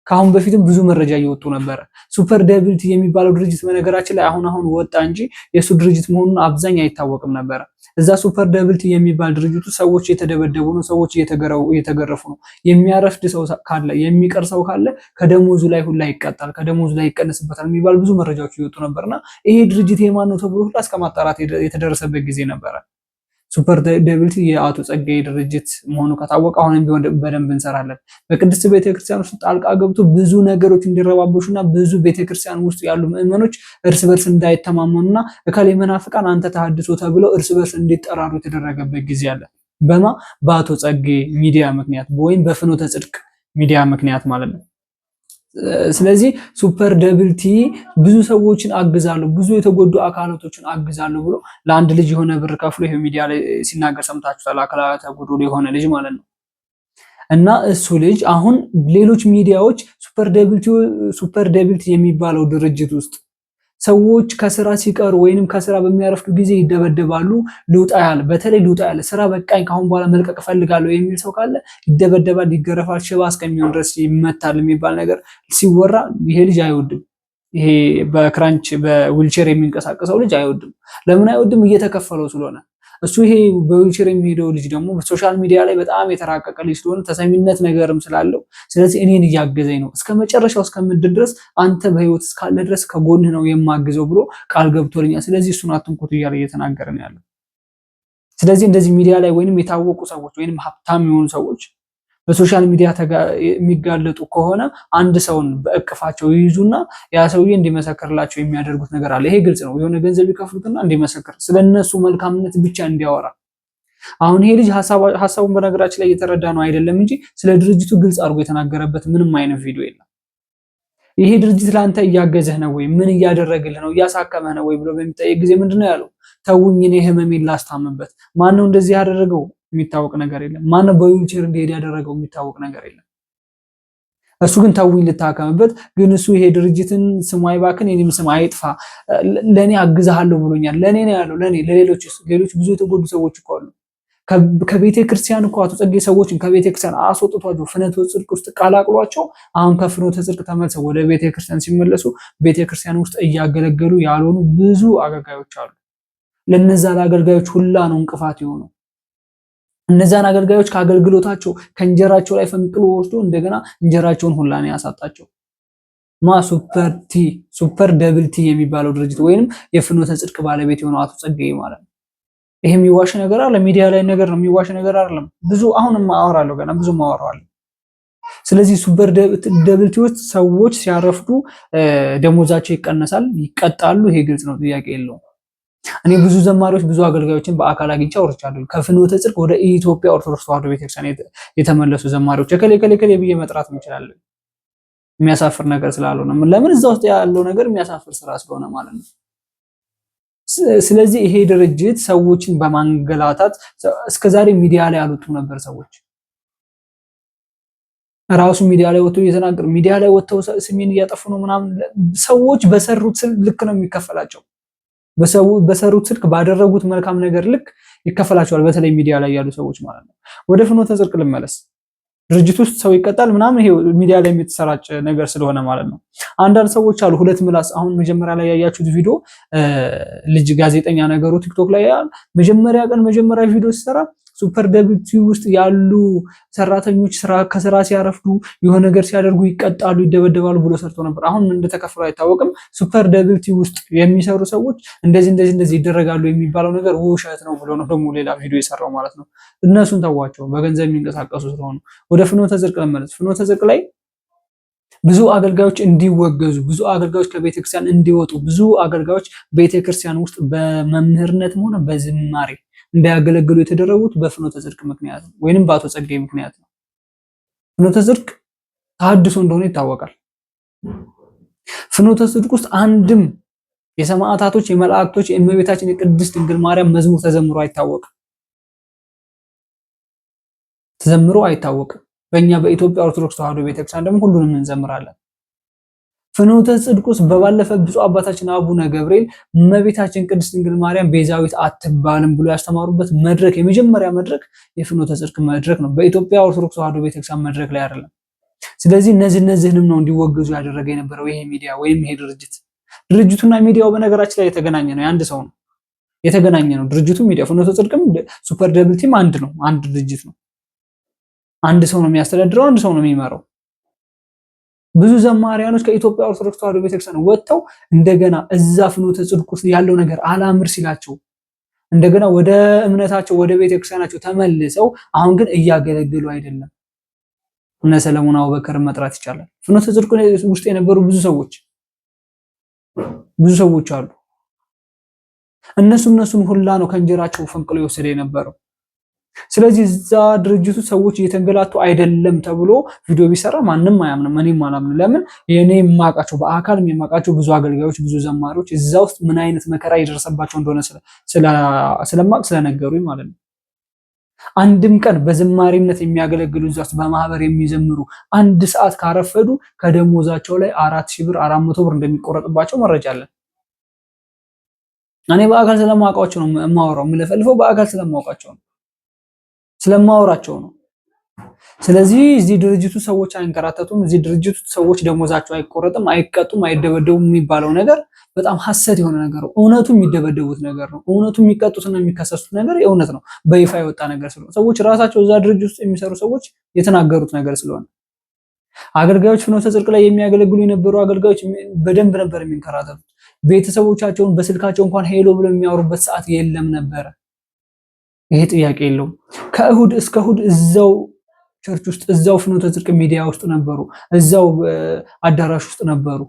ከአሁን በፊትም ብዙ መረጃ እየወጡ ነበረ። ሱፐር ደብልቲ የሚባለው ድርጅት በነገራችን ላይ አሁን ወጣ እንጂ የሱ ድርጅት መሆኑን አብዛኛው አይታወቅም ነበረ። እዛ ሱፐር ደብልቲ የሚባል ድርጅቱ ሰዎች እየተደበደቡ ነው፣ ሰዎች እየተገረፉ ነው። የሚያረፍድ ሰው ካለ የሚቀር ሰው ካለ ከደሞዙ ላይ ሁላ ይቀጣል፣ ከደሞዙ ላይ ይቀነስበታል የሚባል ብዙ መረጃዎች እየወጡ ነበርና ይሄ ድርጅት የማን ነው ተብሎ ሁላ እስከ ማጣራት የተደረሰበት ጊዜ ነበረ። ሱፐር ደብልቲ የአቶ ጸጋዬ ድርጅት መሆኑ ከታወቀ አሁንም ቢሆን በደንብ እንሰራለን። በቅድስት ቤተክርስቲያን ውስጥ ጣልቃ ገብቶ ብዙ ነገሮች እንዲረባበሹና ብዙ ቤተክርስቲያን ውስጥ ያሉ ምዕመኖች እርስ በርስ እንዳይተማመኑና እከሌ መናፍቃን አንተ ተሐድሶ ተብለው እርስ በርስ እንዲጠራሩ የተደረገበት ጊዜ አለ። በአቶ ጸጋዬ ሚዲያ ምክንያት ወይም በፍኖተ ጽድቅ ሚዲያ ምክንያት ማለት ነው። ስለዚህ ሱፐር ደብልቲ ብዙ ሰዎችን አግዛለሁ፣ ብዙ የተጎዱ አካላቶችን አግዛለሁ ብሎ ለአንድ ልጅ የሆነ ብር ከፍሎ ይሄ ሚዲያ ላይ ሲናገር ሰምታችኋል። አካላተ ጎዶሎ የሆነ ልጅ ማለት ነው። እና እሱ ልጅ አሁን ሌሎች ሚዲያዎች ሱፐር ደብልቲ የሚባለው ድርጅት ውስጥ ሰዎች ከስራ ሲቀሩ ወይንም ከስራ በሚያረፍዱ ጊዜ ይደበደባሉ። በተለይ ልውጣ ያለ ስራ በቃኝ ካሁን በኋላ መልቀቅ እፈልጋለሁ የሚል ሰው ካለ ይደበደባል፣ ይገረፋል፣ ሽባ እስከሚሆን ድረስ ይመታል የሚባል ነገር ሲወራ ይሄ ልጅ አይወድም። ይሄ በክራንች በዊልቸር የሚንቀሳቀሰው ልጅ አይወድም። ለምን አይወድም? እየተከፈለው ስለሆነ። እሱ ይሄ በዊልቸር የሚሄደው ልጅ ደግሞ በሶሻል ሚዲያ ላይ በጣም የተራቀቀ ልጅ ስለሆነ ተሰሚነት ነገርም ስላለው ስለዚህ እኔን እያገዘኝ ነው እስከ መጨረሻው እስከምድር ድረስ አንተ በህይወት እስካለ ድረስ ከጎንህ ነው የማግዘው ብሎ ቃል ገብቶልኛል። ስለዚህ እሱን አትንኩት እያለ እየተናገረ ነው ያለው። ስለዚህ እንደዚህ ሚዲያ ላይ ወይንም የታወቁ ሰዎች ወይንም ሀብታም የሆኑ ሰዎች በሶሻል ሚዲያ የሚጋለጡ ከሆነ አንድ ሰውን በእቅፋቸው ይይዙና ያ ሰውዬ እንዲመሰክርላቸው የሚያደርጉት ነገር አለ። ይሄ ግልጽ ነው። የሆነ ገንዘብ ይከፍሉትና እንዲመሰክር ስለነሱ መልካምነት ብቻ እንዲያወራ። አሁን ይሄ ልጅ ሐሳቡን በነገራችን ላይ እየተረዳ ነው አይደለም እንጂ ስለ ድርጅቱ ግልጽ አድርጎ የተናገረበት ምንም አይነት ቪዲዮ የለም። ይሄ ድርጅት ለአንተ እያገዘህ ነው ወይ? ምን እያደረግልህ ነው? እያሳከመህ ነው ወይ ብሎ በሚጠይቅ ጊዜ ምንድነው ያለው? ተውኝ እኔ ህመሜን ላስታምበት። ማነው እንደዚህ ያደረገው? የሚታወቅ ነገር የለም። ማነው በዊልቸር እንዲሄድ ያደረገው? የሚታወቅ ነገር የለም። እሱ ግን ተውኝ ልታከምበት። ግን እሱ ይሄ ድርጅትን ስሙ አይባክን፣ የኔም ስም አይጥፋ፣ ለኔ አግዛለሁ ብሎኛል። ለኔ ነው ያለው። ለኔ ለሌሎች ብዙ የተጎዱ ሰዎች እኮ አሉ። ከቤተ ክርስቲያን እኮ አቶ ጸጋዬ ሰዎችን ከቤተ ክርስቲያን አስወጥቷቸው ፍኖተ ጽድቅ ውስጥ ቀላቅሏቸው አሁን ከፍኖተ ጽድቅ ተመልሰው ወደ ቤተ ክርስቲያን ሲመለሱ ቤተ ክርስቲያን ውስጥ እያገለገሉ ያልሆኑ ብዙ አገልጋዮች አሉ። ለነዛ አገልጋዮች ሁላ ነው እንቅፋት የሆነው። እነዛን አገልጋዮች ከአገልግሎታቸው ከእንጀራቸው ላይ ፈንቅሎ ወስዶ እንደገና እንጀራቸውን ሁላ ነው ያሳጣቸው። ሱፐር ደብል ቲ የሚባለው ድርጅት ወይንም የፍኖተ ጽድቅ ባለቤት የሆነው አቶ ጸጋዬ ማለት ነው። ይሄ የሚዋሽ ነገር አለ፣ ሚዲያ ላይ ነገር ነው፣ የሚዋሽ ነገር አይደለም። ብዙ አሁንም አወራለሁ፣ ገና ብዙ አወራለሁ። ስለዚህ ሱፐር ደብል ቲ ውስጥ ሰዎች ሲያረፍዱ ደሞዛቸው ይቀነሳል፣ ይቀጣሉ። ይሄ ግልጽ ነው፣ ጥያቄ የለውም። እኔ ብዙ ዘማሪዎች ብዙ አገልጋዮችን በአካል አግኝቼ አውርቻለሁ። ከፍኖተ ጽድቅ ወደ ኢትዮጵያ ኦርቶዶክስ ተዋሕዶ ቤተክርስቲያን የተመለሱ ዘማሪዎች ከሌ ብዬ መጥራት እንችላለን። የሚያሳፍር ነገር ስላልሆነ ለምን እዛ ውስጥ ያለው ነገር የሚያሳፍር ስራ ስለሆነ ማለት ነው። ስለዚህ ይሄ ድርጅት ሰዎችን በማንገላታት እስከዛሬ ሚዲያ ላይ ያሉት ነበር። ሰዎች ራሱ ሚዲያ ላይ ወጥተው እየተናገሩ ሚዲያ ላይ ወጥተው ስሜን እያጠፉ ነው ምናምን። ሰዎች በሰሩት ልክ ነው የሚከፈላቸው። በሰሩት ስልክ ባደረጉት መልካም ነገር ልክ ይከፈላቸዋል። በተለይ ሚዲያ ላይ ያሉ ሰዎች ማለት ነው። ወደ ፍኖተ ጽድቅ ልመለስ። ድርጅት ውስጥ ሰው ይቀጣል ምናምን፣ ይሄ ሚዲያ ላይ የተሰራጨ ነገር ስለሆነ ማለት ነው። አንዳንድ ሰዎች አሉ ሁለት ምላስ። አሁን መጀመሪያ ላይ ያያችሁት ቪዲዮ ልጅ ጋዜጠኛ ነገሩ ቲክቶክ ላይ መጀመሪያ ቪዲዮ ሲሰራ ሱፐር ደብል ቲ ውስጥ ያሉ ሰራተኞች ከስራ ሲያረፍዱ የሆነ ነገር ሲያደርጉ ይቀጣሉ፣ ይደበደባሉ ብሎ ሰርቶ ነበር። አሁን ምን እንደተከፈለው አይታወቅም። ሱፐር ደብል ቲ ውስጥ የሚሰሩ ሰዎች እንደዚህ ይደረጋሉ የሚባለው ነገር ውሸት ነው ብሎ ነው ደግሞ ሌላ ቪዲዮ የሰራው ማለት ነው። እነሱን ተዋቸው፣ በገንዘብ የሚንቀሳቀሱ ስለሆኑ። ወደ ፍኖተ ጽድቅ ለመለስ። ፍኖተ ጽድቅ ላይ ብዙ አገልጋዮች እንዲወገዙ፣ ብዙ አገልጋዮች ከቤተክርስቲያን እንዲወጡ፣ ብዙ አገልጋዮች ቤተክርስቲያን ውስጥ በመምህርነትም ሆነ በዝማሬ እንዳያገለግሉ የተደረጉት በፍኖተ ጽድቅ ምክንያት ነው፣ ወይንም በአቶ ጸጋዬ ምክንያት ነው። ፍኖተ ጽድቅ ተሐድሶ እንደሆነ ይታወቃል። ፍኖተ ጽድቅ ውስጥ አንድም የሰማዕታቶች፣ የመላእክቶች፣ የእመቤታችን የቅድስት ድንግል ማርያም መዝሙር ተዘምሮ አይታወቅም። በእኛ በኢትዮጵያ ኦርቶዶክስ ተዋሕዶ ቤተክርስቲያን ደግሞ ሁሉንም እንዘምራለን። ፍኖተ ጽድቅ ውስጥ በባለፈ ብፁዕ አባታችን አቡነ ገብርኤል እመቤታችን ቅድስት ድንግል ማርያም ቤዛዊት አትባልም ብሎ ያስተማሩበት መድረክ፣ የመጀመሪያ መድረክ የፍኖተ ጽድቅ መድረክ ነው። በኢትዮጵያ ኦርቶዶክስ ተዋሕዶ ቤተክርስቲያን መድረክ ላይ አይደለም። ስለዚህ እነዚህንም ነው እንዲወገዙ ያደረገ የነበረው ይሄ ሚዲያ ወይም ይሄ ድርጅት። ድርጅቱና ሚዲያው በነገራችን ላይ የተገናኘ ነው፣ የአንድ ሰው ነው የተገናኘ ነው። ድርጅቱ ሚዲያ፣ ፍኖተ ጽድቅም ሱፐር ደብል ቲም አንድ ነው፣ አንድ ድርጅት ነው። አንድ ሰው ነው የሚያስተዳድረው፣ አንድ ሰው ነው የሚመራው። ብዙ ዘማሪያኖች ከኢትዮጵያ ኦርቶዶክስ ተዋሕዶ ቤተክርስቲያን ወጥተው እንደገና እዛ ፍኖተ ጽድቅ ውስጥ ያለው ነገር አላምር ሲላቸው እንደገና ወደ እምነታቸው ወደ ቤተክርስቲያናቸው ተመልሰው አሁን ግን እያገለገሉ አይደለም። እነ ሰለሞን አቡበከርን መጥራት ይቻላል። ፍኖተ ጽድቅ ውስጥ የነበሩ ብዙ ሰዎች አሉ። እነሱን ሁላ ነው ከእንጀራቸው ፈንቅሎ የወሰደ የነበረው። ስለዚህ እዛ ድርጅቱ ሰዎች እየተንገላቱ አይደለም ተብሎ ቪዲዮ ቢሰራ ማንም አያምንም፣ እኔም አላምንም። ለምን? የኔ የማውቃቸው በአካልም የማውቃቸው ብዙ አገልጋዮች፣ ብዙ ዘማሪዎች እዛ ውስጥ ምን አይነት መከራ የደረሰባቸው እንደሆነ ስለማቅ ስለነገሩኝ ማለት ነው። አንድም ቀን በዝማሪነት የሚያገለግሉ እዛ ውስጥ በማህበር የሚዘምሩ አንድ ሰዓት ካረፈዱ ከደሞዛቸው ላይ 4000 ብር 400 ብር እንደሚቆረጥባቸው መረጃ አለን። እኔ በአካል ስለማውቃቸው ነው የማወራው፣ የምለፈልፈው በአካል ስለማወራቸው ነው። ስለዚህ እዚህ ድርጅቱ ሰዎች አይንከራተቱም፣ እዚህ ድርጅቱ ሰዎች ደሞዛቸው አይቆረጥም፣ አይቀጡም፣ አይደበደቡም የሚባለው ነገር በጣም ሐሰት የሆነ ነገር ነው። እውነቱ የሚደበደቡት ነገር ነው። እውነቱ የሚቀጡትና የሚከሰሱት ነገር የእውነት ነው። በይፋ የወጣ ነገር ስለሆነ ሰዎች ራሳቸው እዛ ድርጅት ውስጥ የሚሰሩ ሰዎች የተናገሩት ነገር ስለሆነ አገልጋዮች ፍኖተ ጽድቅ ላይ የሚያገለግሉ የነበሩ አገልጋዮች በደንብ ነበር የሚንከራተቱት። ቤተሰቦቻቸውን በስልካቸው እንኳን ሄሎ ብለው የሚያወሩበት ሰዓት የለም ነበረ። ይሄ ጥያቄ የለውም። ከእሁድ እስከ እሁድ እዛው ቸርች ውስጥ እዛው ፍኖተ ጽድቅ ሚዲያ ውስጥ ነበሩ፣ እዛው አዳራሽ ውስጥ ነበሩ።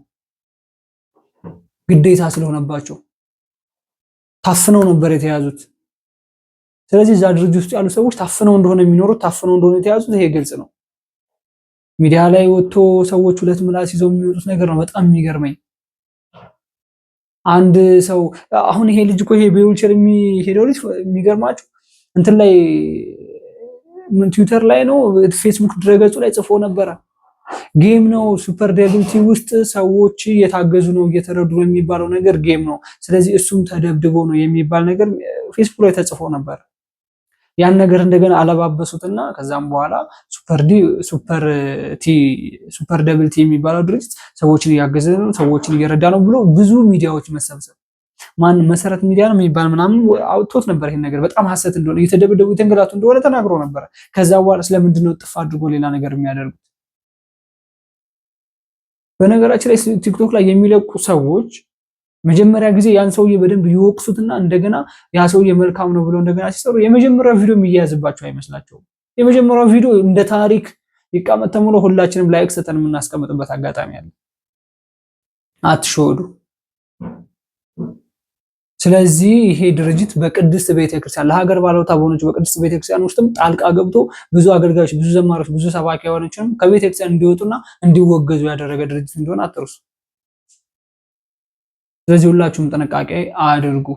ግዴታ ስለሆነባቸው ታፍነው ነበር የተያዙት። ስለዚህ እዛ ድርጅት ውስጥ ያሉ ሰዎች ታፍነው እንደሆነ የሚኖሩት፣ ታፍነው እንደሆነ የተያዙት ይሄ ግልጽ ነው። ሚዲያ ላይ ወጥቶ ሰዎች ሁለት ምላስ ይዘው የሚወጡት ነገር ነው በጣም የሚገርመኝ። አንድ ሰው አሁን ይሄ ልጅ እኮ ይሄ በዊልቸር የሚሄደው ልጅ የሚገርማችሁ እንትን ላይ ትዊተር ላይ ነው ፌስቡክ ድረገጹ ላይ ጽፎ ነበረ። ጌም ነው ሱፐር ደብል ቲ ውስጥ ሰዎች እየታገዙ ነው እየተረዱ ነው የሚባለው ነገር ጌም ነው። ስለዚህ እሱም ተደብድቦ ነው የሚባል ነገር ፌስቡክ ላይ ተጽፎ ነበር። ያን ነገር እንደገና አለባበሱትና ከዛም በኋላ ሱፐር ደብል ቲ የሚባለው ድርጅት ሰዎችን እያገዘ ነው፣ ሰዎችን እየረዳ ነው ብሎ ብዙ ሚዲያዎች መሰብሰብ ማን መሰረት ሚዲያ ነው የሚባል ምናምን አውጥቶት ነበር። ይሄን ነገር በጣም ሐሰት እንደሆነ እየተደበደቡ የተንገላቱ እንደሆነ ተናግሮ ነበር። ከዛ በኋላ ስለምንድን ነው ጥፍ አድርጎ ሌላ ነገር የሚያደርጉት? በነገራችን ላይ ቲክቶክ ላይ የሚለቁ ሰዎች መጀመሪያ ጊዜ ያን ሰውዬ በደንብ ይወቅሱትና እንደገና ያ ሰውዬ መልካም ነው ብለው እንደገና ሲሰሩ የመጀመሪያው ቪዲዮ የሚያዝባቸው አይመስላቸውም። የመጀመሪያው ቪዲዮ እንደ ታሪክ ይቀመጥ ተብሎ ሁላችንም ላይክ ሰጠን የምናስቀምጥበት አጋጣሚ አለ። አትሾዱ። ስለዚህ ይሄ ድርጅት በቅድስት ቤተክርስቲያን ለሀገር ባለውለታ በሆነች በቅድስት ቤተክርስቲያን ውስጥም ጣልቃ ገብቶ ብዙ አገልጋዮች፣ ብዙ ዘማሪዎች፣ ብዙ ሰባኪያኖችንም ከቤተክርስቲያን እንዲወጡና እንዲወገዙ ያደረገ ድርጅት እንደሆነ አትርሱ። ስለዚህ ሁላችሁም ጥንቃቄ አድርጉ።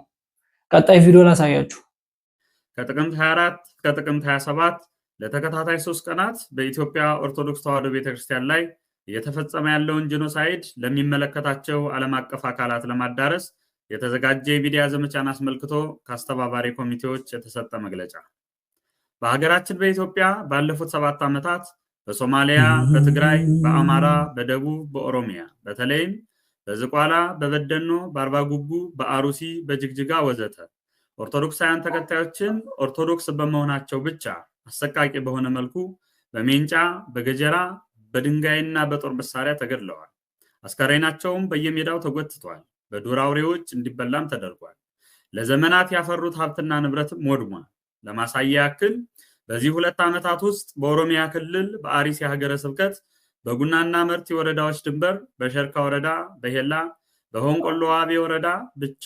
ቀጣይ ቪዲዮ ላሳያችሁ። ከጥቅምት 24 እስከ ጥቅምት 27 ለተከታታይ 3 ቀናት በኢትዮጵያ ኦርቶዶክስ ተዋሕዶ ቤተክርስቲያን ላይ እየተፈጸመ ያለውን ጄኖሳይድ ለሚመለከታቸው ዓለም አቀፍ አካላት ለማዳረስ የተዘጋጀ የሚዲያ ዘመቻን አስመልክቶ ከአስተባባሪ ኮሚቴዎች የተሰጠ መግለጫ። በሀገራችን በኢትዮጵያ ባለፉት 7 ዓመታት በሶማሊያ፣ በትግራይ፣ በአማራ፣ በደቡብ፣ በኦሮሚያ በተለይም በዝቋላ፣ በበደኖ፣ በአርባ ጉጉ፣ በአሩሲ፣ በጅግጅጋ ወዘተ ኦርቶዶክሳውያን ተከታዮችን ኦርቶዶክስ በመሆናቸው ብቻ አሰቃቂ በሆነ መልኩ በሜንጫ፣ በገጀራ፣ በድንጋይና በጦር መሳሪያ ተገድለዋል። አስከሬናቸውም በየሜዳው ተጎትቷል። በዱር አውሬዎች እንዲበላም ተደርጓል። ለዘመናት ያፈሩት ሀብትና ንብረትም ወድሟል። ለማሳያ ያክል በዚህ 2 ዓመታት ውስጥ በኦሮሚያ ክልል በአርሲ ሀገረ ስብከት በጉናና መርቲ ወረዳዎች ድንበር በሸርካ ወረዳ፣ በሄላ፣ በሆንቆሎ ዋቤ ወረዳ ብቻ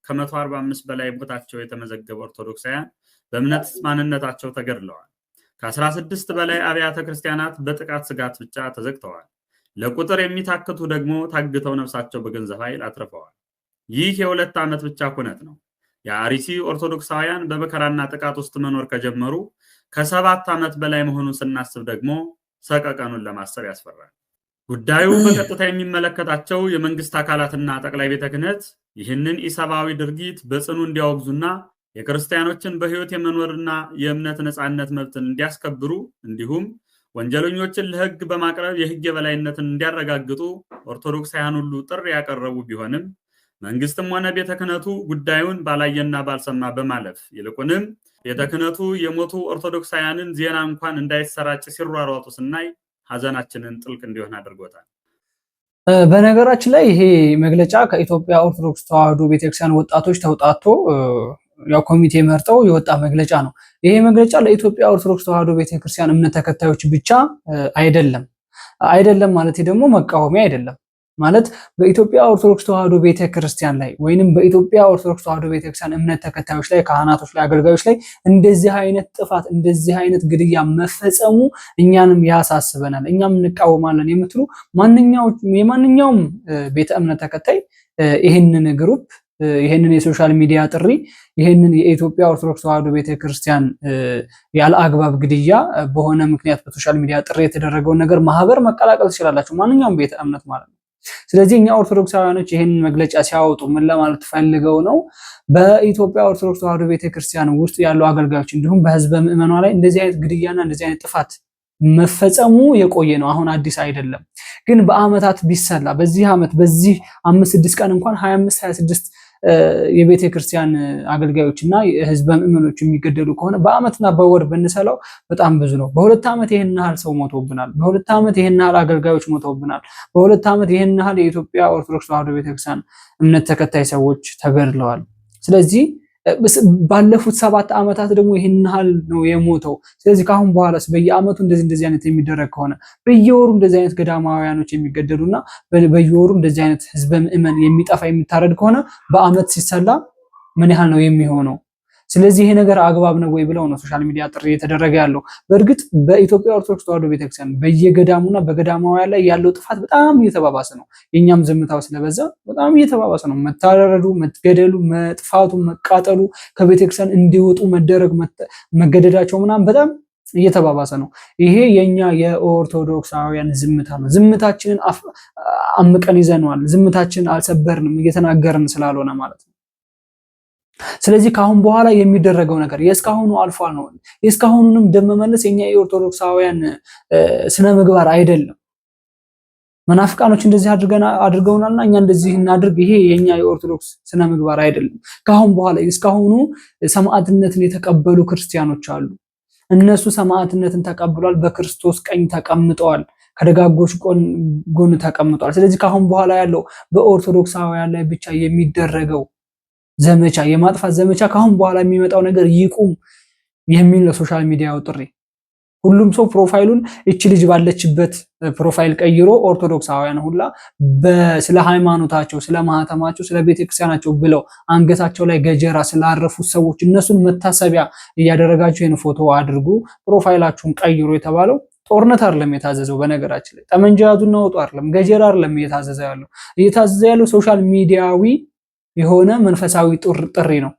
ከ145 በላይ ቦታቸው የተመዘገቡ ኦርቶዶክሳውያን በእምነት ማንነታቸው ተገድለዋል። ከ16 በላይ አብያተ ክርስቲያናት በጥቃት ስጋት ብቻ ተዘግተዋል። ለቁጥር የሚታክቱ ደግሞ ታግተው ነፍሳቸው በገንዘብ ኃይል አትርፈዋል። ይህ የ2 ዓመት ብቻ ኩነት ነው። የአርሲ ኦርቶዶክሳውያን በመከራና ጥቃት ውስጥ መኖር ከጀመሩ ከ7 ዓመት በላይ መሆኑን ስናስብ ደግሞ ሰቀቀኑን ለማሰብ ያስፈራል። ጉዳዩ በቀጥታ የሚመለከታቸው የመንግስት አካላትና ጠቅላይ ቤተ ክህነት ይህንን ኢሰብአዊ ድርጊት በጽኑ እንዲያወግዙና የክርስቲያኖችን በህይወት የመኖርና የእምነት ነፃነት መብትን እንዲያስከብሩ እንዲሁም ወንጀለኞችን ለህግ በማቅረብ የህግ የበላይነትን እንዲያረጋግጡ ኦርቶዶክሳውያን ሁሉ ጥሪ ያቀረቡ ቢሆንም መንግስትም ሆነ ቤተ ክህነቱ ጉዳዩን ባላየና ባልሰማ በማለፍ ይልቁንም ቤተ ክህነቱ የሞቱ ኦርቶዶክሳውያንን ዜና እንኳን እንዳይሰራጭ ሲሯሯጡ ስናይ ሀዘናችንን ጥልቅ እንዲሆን አድርጎታል። በነገራችን ላይ ይሄ መግለጫ ከኢትዮጵያ ኦርቶዶክስ ተዋሕዶ ቤተክርስቲያን ወጣቶች ተውጣቶ ያው ኮሚቴ መርጠው የወጣ መግለጫ ነው። ይሄ መግለጫ ለኢትዮጵያ ኦርቶዶክስ ተዋሕዶ ቤተክርስቲያን እምነት ተከታዮች ብቻ አይደለም ማለት ደግሞ መቃወሚያ አይደለም ማለት በኢትዮጵያ ኦርቶዶክስ ተዋሕዶ ቤተክርስቲያን ላይ ወይንም በኢትዮጵያ ኦርቶዶክስ ተዋሕዶ ቤተክርስቲያን እምነት ተከታዮች ላይ፣ ካህናቶች ላይ፣ አገልጋዮች ላይ እንደዚህ አይነት ጥፋት እንደዚህ አይነት ግድያ መፈጸሙ እኛንም ያሳስበናል፣ እኛም እንቃወማለን የምትሉ የማንኛውም ቤተ እምነት ተከታይ ይህንን ግሩፕ ይህንን የሶሻል ሚዲያ ጥሪ ይህንን የኢትዮጵያ ኦርቶዶክስ ተዋሕዶ ቤተክርስቲያን ያለ አግባብ ግድያ በሆነ ምክንያት በሶሻል ሚዲያ ጥሪ የተደረገውን ነገር ማህበር መቀላቀል ትችላላችሁ፣ ማንኛውም ቤተ እምነት ማለት ነው። ስለዚህ እኛ ኦርቶዶክሳውያኖች ይህንን መግለጫ ሲያወጡ ምን ለማለት ፈልገው ነው? በኢትዮጵያ ኦርቶዶክስ ተዋሕዶ ቤተክርስቲያን ውስጥ ያሉ አገልጋዮች እንዲሁም በህዝበ ምዕመኗ ላይ እንደዚህ አይነት ግድያና እንደዚህ አይነት ጥፋት መፈጸሙ የቆየ ነው፣ አሁን አዲስ አይደለም። ግን በአመታት ቢሰላ በዚህ አመት በዚህ 5-6 ቀን እንኳን 25-26 የቤተ ክርስቲያን አገልጋዮች እና የህዝበ ምዕመኖች የሚገደሉ ከሆነ በአመትና በወር ብንሰላው በጣም ብዙ ነው። በ2 ዓመት ይሄን ያህል ሰው ሞቶብናል። በ2 ዓመት ይሄን ያህል አገልጋዮች ሞቶብናል። በ2 ዓመት ይሄን ያህል የኢትዮጵያ ኦርቶዶክስ ተዋሕዶ ቤተክርስቲያን እምነት ተከታይ ሰዎች ተገድለዋል። ስለዚህ ባለፉት 7 ዓመታት ደግሞ ይሄን ያህል ነው የሞተው። ስለዚህ ካሁን በኋላስ በየአመቱ እንደዚህ አይነት የሚደረግ ከሆነ በየወሩ እንደዚህ አይነት ገዳማውያኖች የሚገደሉና በየወሩ እንደዚህ አይነት ህዝበ ምዕመን የሚጠፋ የሚታረድ ከሆነ በአመት ሲሰላ ምን ያህል ነው የሚሆነው? ስለዚህ ይሄ ነገር አግባብ ነው ወይ ብለው ነው ሶሻል ሚዲያ ጥሪ የተደረገ ያለው። በእርግጥ በኢትዮጵያ ኦርቶዶክስ ተዋሕዶ ቤተክርስቲያን በየገዳሙና በገዳማውያን ላይ ያለው ጥፋት በጣም እየተባባሰ ነው። የኛም ዝምታው ስለበዛ በጣም እየተባባሰ ነው። መታረዱ፣ መገደሉ፣ መጥፋቱ፣ መቃጠሉ፣ ከቤተክርስቲያን እንዲወጡ መደረግ፣ መገደዳቸው ምናምን በጣም እየተባባሰ ነው። ይሄ የኛ የኦርቶዶክሳውያን ዝምታ ነው። ዝምታችንን አምቀን ይዘነዋል። ዝምታችንን አልሰበርንም፣ እየተናገርን ስላልሆነ ማለት ነው። ስለዚህ ካሁን በኋላ የሚደረገው ነገር የእስካሁኑ አልፏል ነው። የእስካሁኑንም ደም መመለስ የኛ የኦርቶዶክሳውያን ስነ ምግባር አይደለም። መናፍቃኖች እንደዚህ አድርገውናልና እኛ እንደዚህ እናድርግ፣ ይሄ የኛ የኦርቶዶክስ ስነ ምግባር አይደለም። ካሁን በኋላ እስካሁኑ ሰማዕትነትን የተቀበሉ ክርስቲያኖች አሉ። እነሱ ሰማዕትነትን ተቀብሏል፣ በክርስቶስ ቀኝ ተቀምጠዋል፣ ከደጋጎች ጎን ተቀምጠዋል። ስለዚህ ካሁን በኋላ ያለው በኦርቶዶክሳውያን ላይ ብቻ የሚደረገው ዘመቻ፣ የማጥፋት ዘመቻ ካሁን በኋላ የሚመጣው ነገር ይቁም የሚል ነው ሶሻል ሚዲያው ጥሪ። ሁሉም ሰው ፕሮፋይሉን እቺ ልጅ ባለችበት ፕሮፋይል ቀይሮ ኦርቶዶክሳውያን ሁላ ስለ ሃይማኖታቸው፣ ስለ ማህተማቸው፣ ስለ ቤተክርስቲያናቸው ብለው አንገታቸው ላይ ገጀራ ስላረፉት ሰዎች እነሱን መታሰቢያ እያደረጋችሁ ይሄን ፎቶ አድርጉ፣ ፕሮፋይላችሁን ቀይሮ የተባለው ጦርነት አይደለም የታዘዘው። በነገራችን ላይ ጠመንጃ ያዙና ወጡ አይደለም፣ ገጀራ አይደለም እየታዘዘ ያለው ሶሻል ሚዲያዊ የሆነ መንፈሳዊ ጥሪ ነው።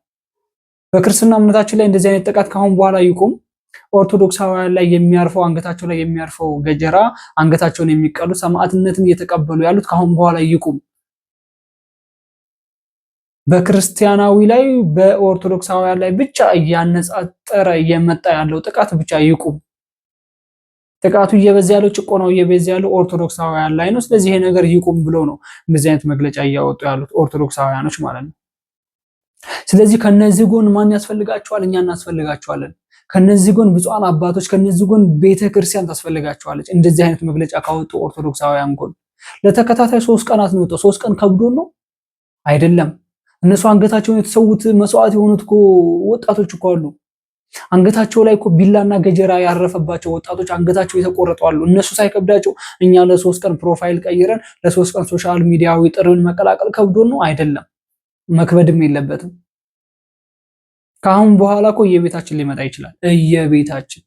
በክርስትና እምነታችን ላይ እንደዚህ አይነት ጥቃት ካሁን በኋላ ይቁም። ኦርቶዶክሳውያን ላይ የሚያርፈው አንገታቸው ላይ የሚያርፈው ገጀራ፣ አንገታቸውን የሚቀሉ ሰማዕትነትን እየተቀበሉ ያሉት ካሁን በኋላ ይቁም። በክርስቲያናዊ ላይ በኦርቶዶክሳውያን ላይ ብቻ እያነጻጠረ እየመጣ ያለው ጥቃት ብቻ ይቁም። ጥቃቱ እየበዛ ያለው፣ ጭቆናው እየበዛ ያለው ኦርቶዶክሳውያን ላይ ነው። ስለዚህ ይሄ ነገር ይቁም ብሎ ነው እንደዚህ አይነት መግለጫ እያወጡ ያሉት ኦርቶዶክሳውያኖች ማለት ነው። ስለዚህ ከነዚህ ጎን ማን ያስፈልጋቸዋል? እኛ እናስፈልጋቸዋለን። ከነዚህ ጎን ብፁዓን አባቶች፣ ከነዚህ ጎን ቤተክርስቲያን ታስፈልጋቸዋለች። እንደዚህ አይነት መግለጫ ካወጡ ኦርቶዶክሳውያን ጎን ለተከታታይ 3 ቀናት ነው የወጣው። 3 ቀን ከብዶን ነው አይደለም። እነሱ አንገታቸውን የተሰዉት መስዋዕት የሆኑት እኮ ወጣቶች እኮ አሉ። አንገታቸው ላይ እኮ ቢላና ገጀራ ያረፈባቸው ወጣቶች አንገታቸው የተቆረጡ አሉ። እነሱ ሳይከብዳቸው እኛ ለ3 ቀን ፕሮፋይል ቀይረን ለ3 ቀን ሶሻል ሚዲያዊ ጥሪውን መቀላቀል ከብዶን ነው አይደለም። መክበድም የለበትም። ከአሁን በኋላ እኮ የቤታችን ሊመጣ ይችላል። እየቤታችን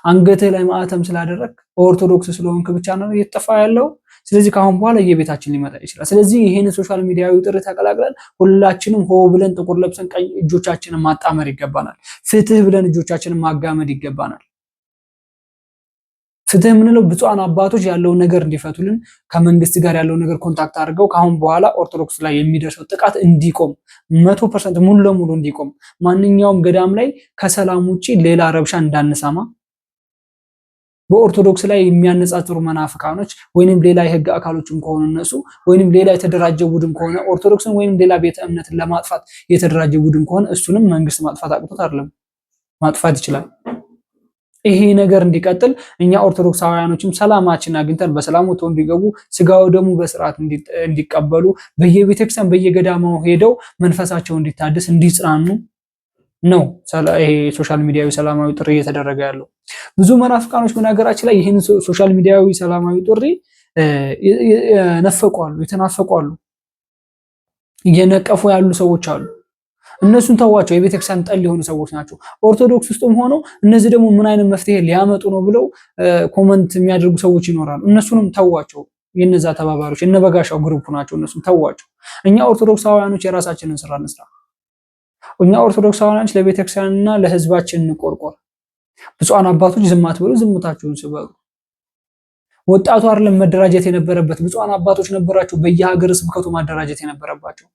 አንገትህ ላይ ማዕተም ስላደረግ ኦርቶዶክስ ስለሆንክ ብቻ ነው እየተጠፋ ያለው። ስለዚህ ከአሁን በኋላ የቤታችን ሊመጣ ይችላል። ስለዚህ ይሄን ሶሻል ሚዲያዊ ጥሪ ተቀላቅለን ሁላችንም ሆ ብለን ጥቁር ለብሰን ቀኝ እጆቻችንን ማጣመር ይገባናል። ፍትህ ብለን እጆቻችንን ማጋመድ ይገባናል። ፍትህ የምንለው ብፁዓን አባቶች ያለውን ነገር እንዲፈቱልን፣ ከመንግስት ጋር ያለውን ነገር ኮንታክት አድርገው ከአሁን በኋላ ኦርቶዶክስ ላይ የሚደርሰው ጥቃት እንዲቆም 100% ሙሉ ለሙሉ እንዲቆም፣ ማንኛውም ገዳም ላይ ከሰላም ውጪ ሌላ ረብሻ እንዳንሰማ፣ በኦርቶዶክስ ላይ የሚያነጻጽሩ መናፍቃኖች ወይንም ሌላ የህግ አካሎችም ከሆኑ እነሱ ወይንም ሌላ የተደራጀ ቡድን ከሆነ ኦርቶዶክስን ወይንም ሌላ ቤተ እምነትን ለማጥፋት የተደራጀ ቡድን ከሆነ እሱንም መንግስት ማጥፋት አቅቶት አይደለም፣ ማጥፋት ይችላል። ይሄ ነገር እንዲቀጥል እኛ ኦርቶዶክሳውያኖችም ሰላማችን አግኝተን በሰላም ወጥተው እንዲገቡ፣ ስጋው ደግሞ በስርዓት እንዲቀበሉ፣ በየቤተክርስቲያን በየገዳማው ሄደው መንፈሳቸው እንዲታደስ እንዲጽናኑ ነው ይሄ ሶሻል ሚዲያዊ ሰላማዊ ጥሪ እየተደረገ ያለው። ብዙ መናፍቃኖች በነገራችን ላይ ይህን ሶሻል ሚዲያዊ ሰላማዊ ጥሪ የተናፈቋሉ፣ እየነቀፉ ያሉ ሰዎች አሉ። እነሱን ተዋቸው። የቤተክርስቲያን ጠል የሆኑ ሰዎች ናቸው። ኦርቶዶክስ ውስጥም ሆነው እነዚህ ደግሞ ምን አይነት መፍትሄ ሊያመጡ ነው ብለው ኮመንት የሚያደርጉ ሰዎች ይኖራሉ። እነሱንም ተዋቸው። የነዛ ተባባሪዎች የነበጋሻው ግሩፕ ናቸው። እነሱን ተዋቸው። እኛ ኦርቶዶክሳውያኖች የራሳችንን ስራ እንስራ። እኛ ኦርቶዶክሳውያኖች ለቤተክርስቲያንና ለህዝባችን እንቆርቆር። ብፁዓን አባቶች ዝም አትበሉ፣ ዝምታችሁን ስበሩ። ወጣቱ አይደለም መደራጀት የነበረበት፣ ብፁዓን አባቶች ነበራቸው በየሀገረ ስብከቱ ማደራጀት የነበረባቸው።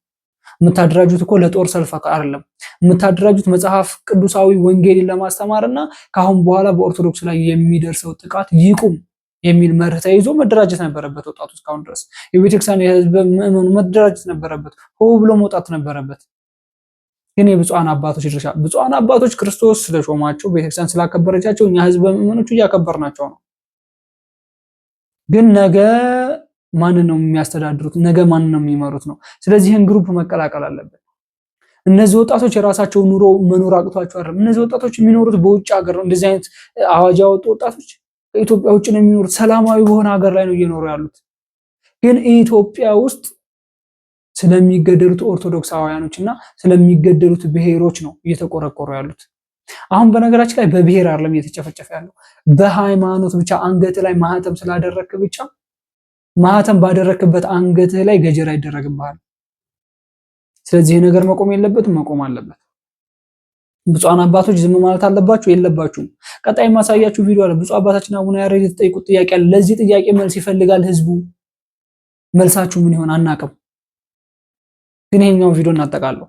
የምታደራጁት እኮ ለጦር ሰልፍ አይደለም። የምታደራጁት መጽሐፍ ቅዱሳዊ ወንጌልን ለማስተማርና ከአሁን በኋላ በኦርቶዶክስ ላይ የሚደርሰው ጥቃት ይቁም የሚል መርህ ተይዞ መደራጀት ነበረበት። ወጣቱ እስካሁን ድረስ የቤተክርስቲያን የህዝብ ምዕመኑ መደራጀት ነበረበት፣ ሆ ብሎ መውጣት ነበረበት። ግን የብፁዓን አባቶች ድርሻ፣ ብፁዓን አባቶች ክርስቶስ ስለሾማቸው ቤተክርስቲያን ስላከበረቻቸው እኛ ህዝብ ምዕመኖቹ እያከበርናቸው ነው። ግን ነገ ማንን ነው የሚያስተዳድሩት? ነገ ማንን ነው የሚመሩት ነው። ስለዚህ ይህን ግሩፕ መቀላቀል አለበት። እነዚህ ወጣቶች የራሳቸው ኑሮ መኖር አቅቷቸው አይደለም። እነዚህ ወጣቶች የሚኖሩት በውጭ ሀገር ነው። እንደዚህ አይነት አዋጅ ያወጡ ወጣቶች ከኢትዮጵያ ውጭ ነው የሚኖሩት። ሰላማዊ በሆነ ሀገር ላይ ነው እየኖሩ ያሉት። ግን ኢትዮጵያ ውስጥ ስለሚገደሉት ኦርቶዶክሳውያኖች እና ስለሚገደሉት ብሔሮች ነው እየተቆረቆሩ ያሉት። አሁን በነገራችን ላይ በብሔር አይደለም እየተጨፈጨፈ ያለው፣ በሃይማኖት ብቻ። አንገት ላይ ማህተም ስላደረክ ብቻ ማህተም ባደረክበት አንገትህ ላይ ገጀራ ይደረግብሃል። ስለዚህ ነገር መቆም የለበትም፣ መቆም አለበት። ብፁዓን አባቶች ዝም ማለት አለባችሁ የለባችሁም? ቀጣይ ማሳያችሁ ቪዲዮ አለ። ብፁዕ አባታችን አቡነ ያሬድ የተጠየቁት ጥያቄ አለ። ለዚህ ጥያቄ መልስ ይፈልጋል ህዝቡ። መልሳችሁ ምን ይሆን አናውቅም፣ ግን ይሄኛው ቪዲዮ እናጠቃለሁ።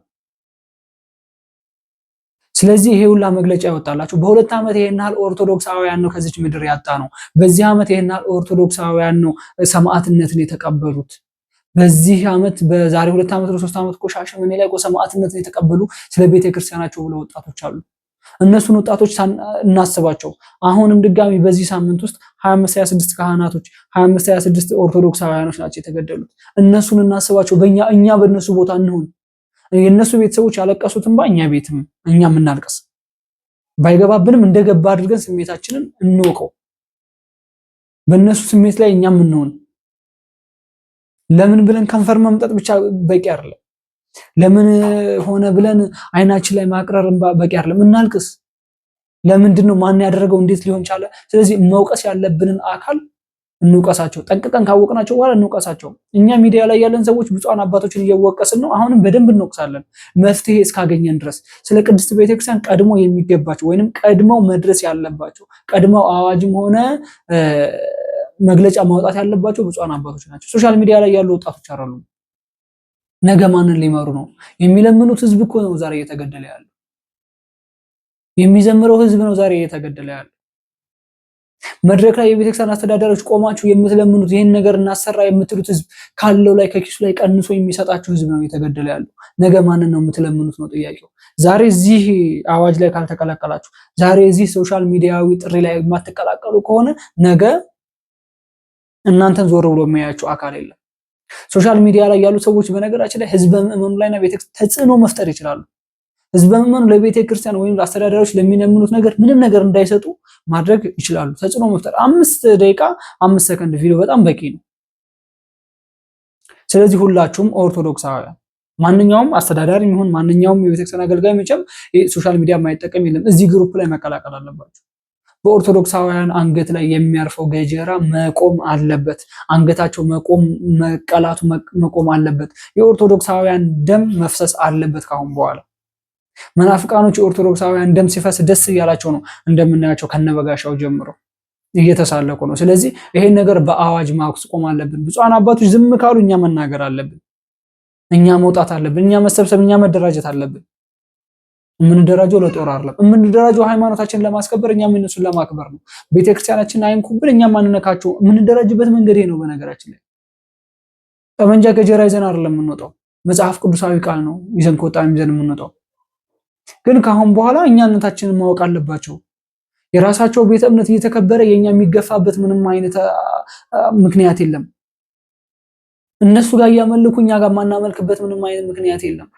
ስለዚህ ይሄ ሁላ መግለጫ ያወጣላችሁ በሁለት ዓመት ይሄን ያህል ኦርቶዶክሳውያን ነው ከዚች ምድር ያጣ ነው። በዚህ ዓመት ይሄን ያህል ኦርቶዶክሳውያን ነው ሰማዕትነትን የተቀበሉት። በዚህ ዓመት በዛሬ 2 ዓመት ነው 3 ዓመት ሻሸመኔ ላይ ሰማዕትነትን የተቀበሉ ስለ ቤተ ክርስቲያናቸው ብለው ወጣቶች አሉ። እነሱን ወጣቶች እናስባቸው። አሁንም ድጋሚ በዚህ ሳምንት ውስጥ 25 26 ካህናቶች 25 26 ኦርቶዶክሳውያኖች ናቸው የተገደሉት። እነሱን እናስባቸው። እኛ በእነሱ ቦታ እንሆን። የእነሱ ቤተሰቦች ያለቀሱት እንባ እኛም እናልቀስ። ባይገባብንም እንደገባ አድርገን ስሜታችንን እንወቀው። በእነሱ ስሜት ላይ እኛም እንሆን። ለምን ብለን ከንፈር መምጠጥ ብቻ በቂ አይደለም። ለምን ሆነ ብለን አይናችን ላይ ማቅረር በቂ አይደለም። እናልቅስ። ለምንድን ነው ማን ያደረገው እንዴት ሊሆን ቻለ? ስለዚህ መውቀስ ያለብንን አካል እንውቀሳቸው። ጠንቅቀን ካወቅናቸው በኋላ እንውቀሳቸው። እኛ ሚዲያ ላይ ያለን ሰዎች ብፁዓን አባቶችን እየወቀስን ነው። አሁንም በደንብ እንወቅሳለን መፍትሄ እስካገኘን ድረስ። ስለ ቅድስት ቤተክርስቲያን ቀድሞ የሚገባቸው ወይንም ቀድመው መድረስ ያለባቸው ቀድመው አዋጅም ሆነ መግለጫ ማውጣት ያለባቸው ብፁዓን አባቶች ናቸው። ሶሻል ሚዲያ ላይ ያሉ ወጣቶች አይደሉም። ነገ ማንን ሊመሩ ነው? የሚለምኑት ህዝብ እኮ ነው ዛሬ እየተገደለ ያለው። የሚዘምረው ህዝብ ነው ዛሬ እየተገደለ ያለው። መድረክ ላይ የቤተክርስቲያን አስተዳዳሪዎች ቆማችሁ የምትለምኑት ይህን ነገር እናሰራ የምትሉት ህዝብ ካለው ላይ ከኪሱ ላይ ቀንሶ የሚሰጣችሁ ህዝብ ነው እየተገደለ ያለው። ነገ ማንን ነው የምትለምኑት ነው ጥያቄው። ዛሬ እዚህ አዋጅ ላይ ካልተቀላቀላችሁ፣ ዛሬ እዚህ ሶሻል ሚዲያዊ ጥሪ ላይ የማትቀላቀሉ ከሆነ ነገ እናንተን ዞር ብሎ የሚያያችሁ አካል የለም። ሶሻል ሚዲያ ላይ ያሉ ሰዎች በነገራችን ላይ ህዝበ ምዕመኑ ላይና ቤተክርስቲያን ተጽዕኖ መፍጠር ይችላሉ። ህዝበ ምዕመኑ ለቤተክርስቲያን ወይም ለአስተዳዳሪዎች ለሚነምኑት ነገር ምንም ነገር እንዳይሰጡ ማድረግ ይችላሉ። ተጽዕኖ መፍጠር 5 ደቂቃ 5 ሰከንድ ቪዲዮ በጣም በቂ ነው። ስለዚህ ሁላችሁም ኦርቶዶክሳውያን ማንኛውም አስተዳዳሪ ይሁን ማንኛውም የቤተክርስቲያን አገልጋይ መቼም ሶሻል ሚዲያ የማይጠቀም የለም። እዚህ ግሩፕ ላይ መቀላቀል አለባችሁ። በኦርቶዶክሳውያን አንገት ላይ የሚያርፈው ገጀራ መቆም አለበት። አንገታቸው መቀላቱ መቆም አለበት። የኦርቶዶክሳውያን ደም መፍሰስ አለበት። ካሁን በኋላ መናፍቃኖች የኦርቶዶክሳውያን ደም ሲፈስ ደስ እያላቸው ነው እንደምናያቸው ከነበጋሻው ጀምሮ እየተሳለቁ ነው። ስለዚህ ይሄን ነገር በአዋጅ ማስቆም አለብን። ብፁዓን አባቶች ዝም ካሉ እኛ መናገር አለብን። እኛ መውጣት አለብን። እኛ መሰብሰብ፣ እኛ መደራጀት አለብን። የምንደራጀው ለጦር አይደለም። የምንደራጀው ሃይማኖታችንን ለማስከበር፣ እኛ እነሱን ለማክበር ነው። ቤተክርስቲያናችንን አይንኩብን፣ እኛ ማንነካቸው። የምንደራጅበት መንገድ ነው። በነገራችን ላይ ጠመንጃ ገጀራ ይዘን አይደለም የምንወጣው። መጽሐፍ ቅዱሳዊ ቃል ነው ይዘን ከወጣን ይዘን የምንወጣው። ግን ካሁን በኋላ እኛነታችንን ማወቅ አለባቸው። የራሳቸው ቤተ እምነት እየተከበረ የኛ የሚገፋበት ምንም አይነት ምክንያት የለም። እነሱ ጋር እያመልኩ እኛ ጋር ማናመልክበት ምንም አይነት ምክንያት የለም።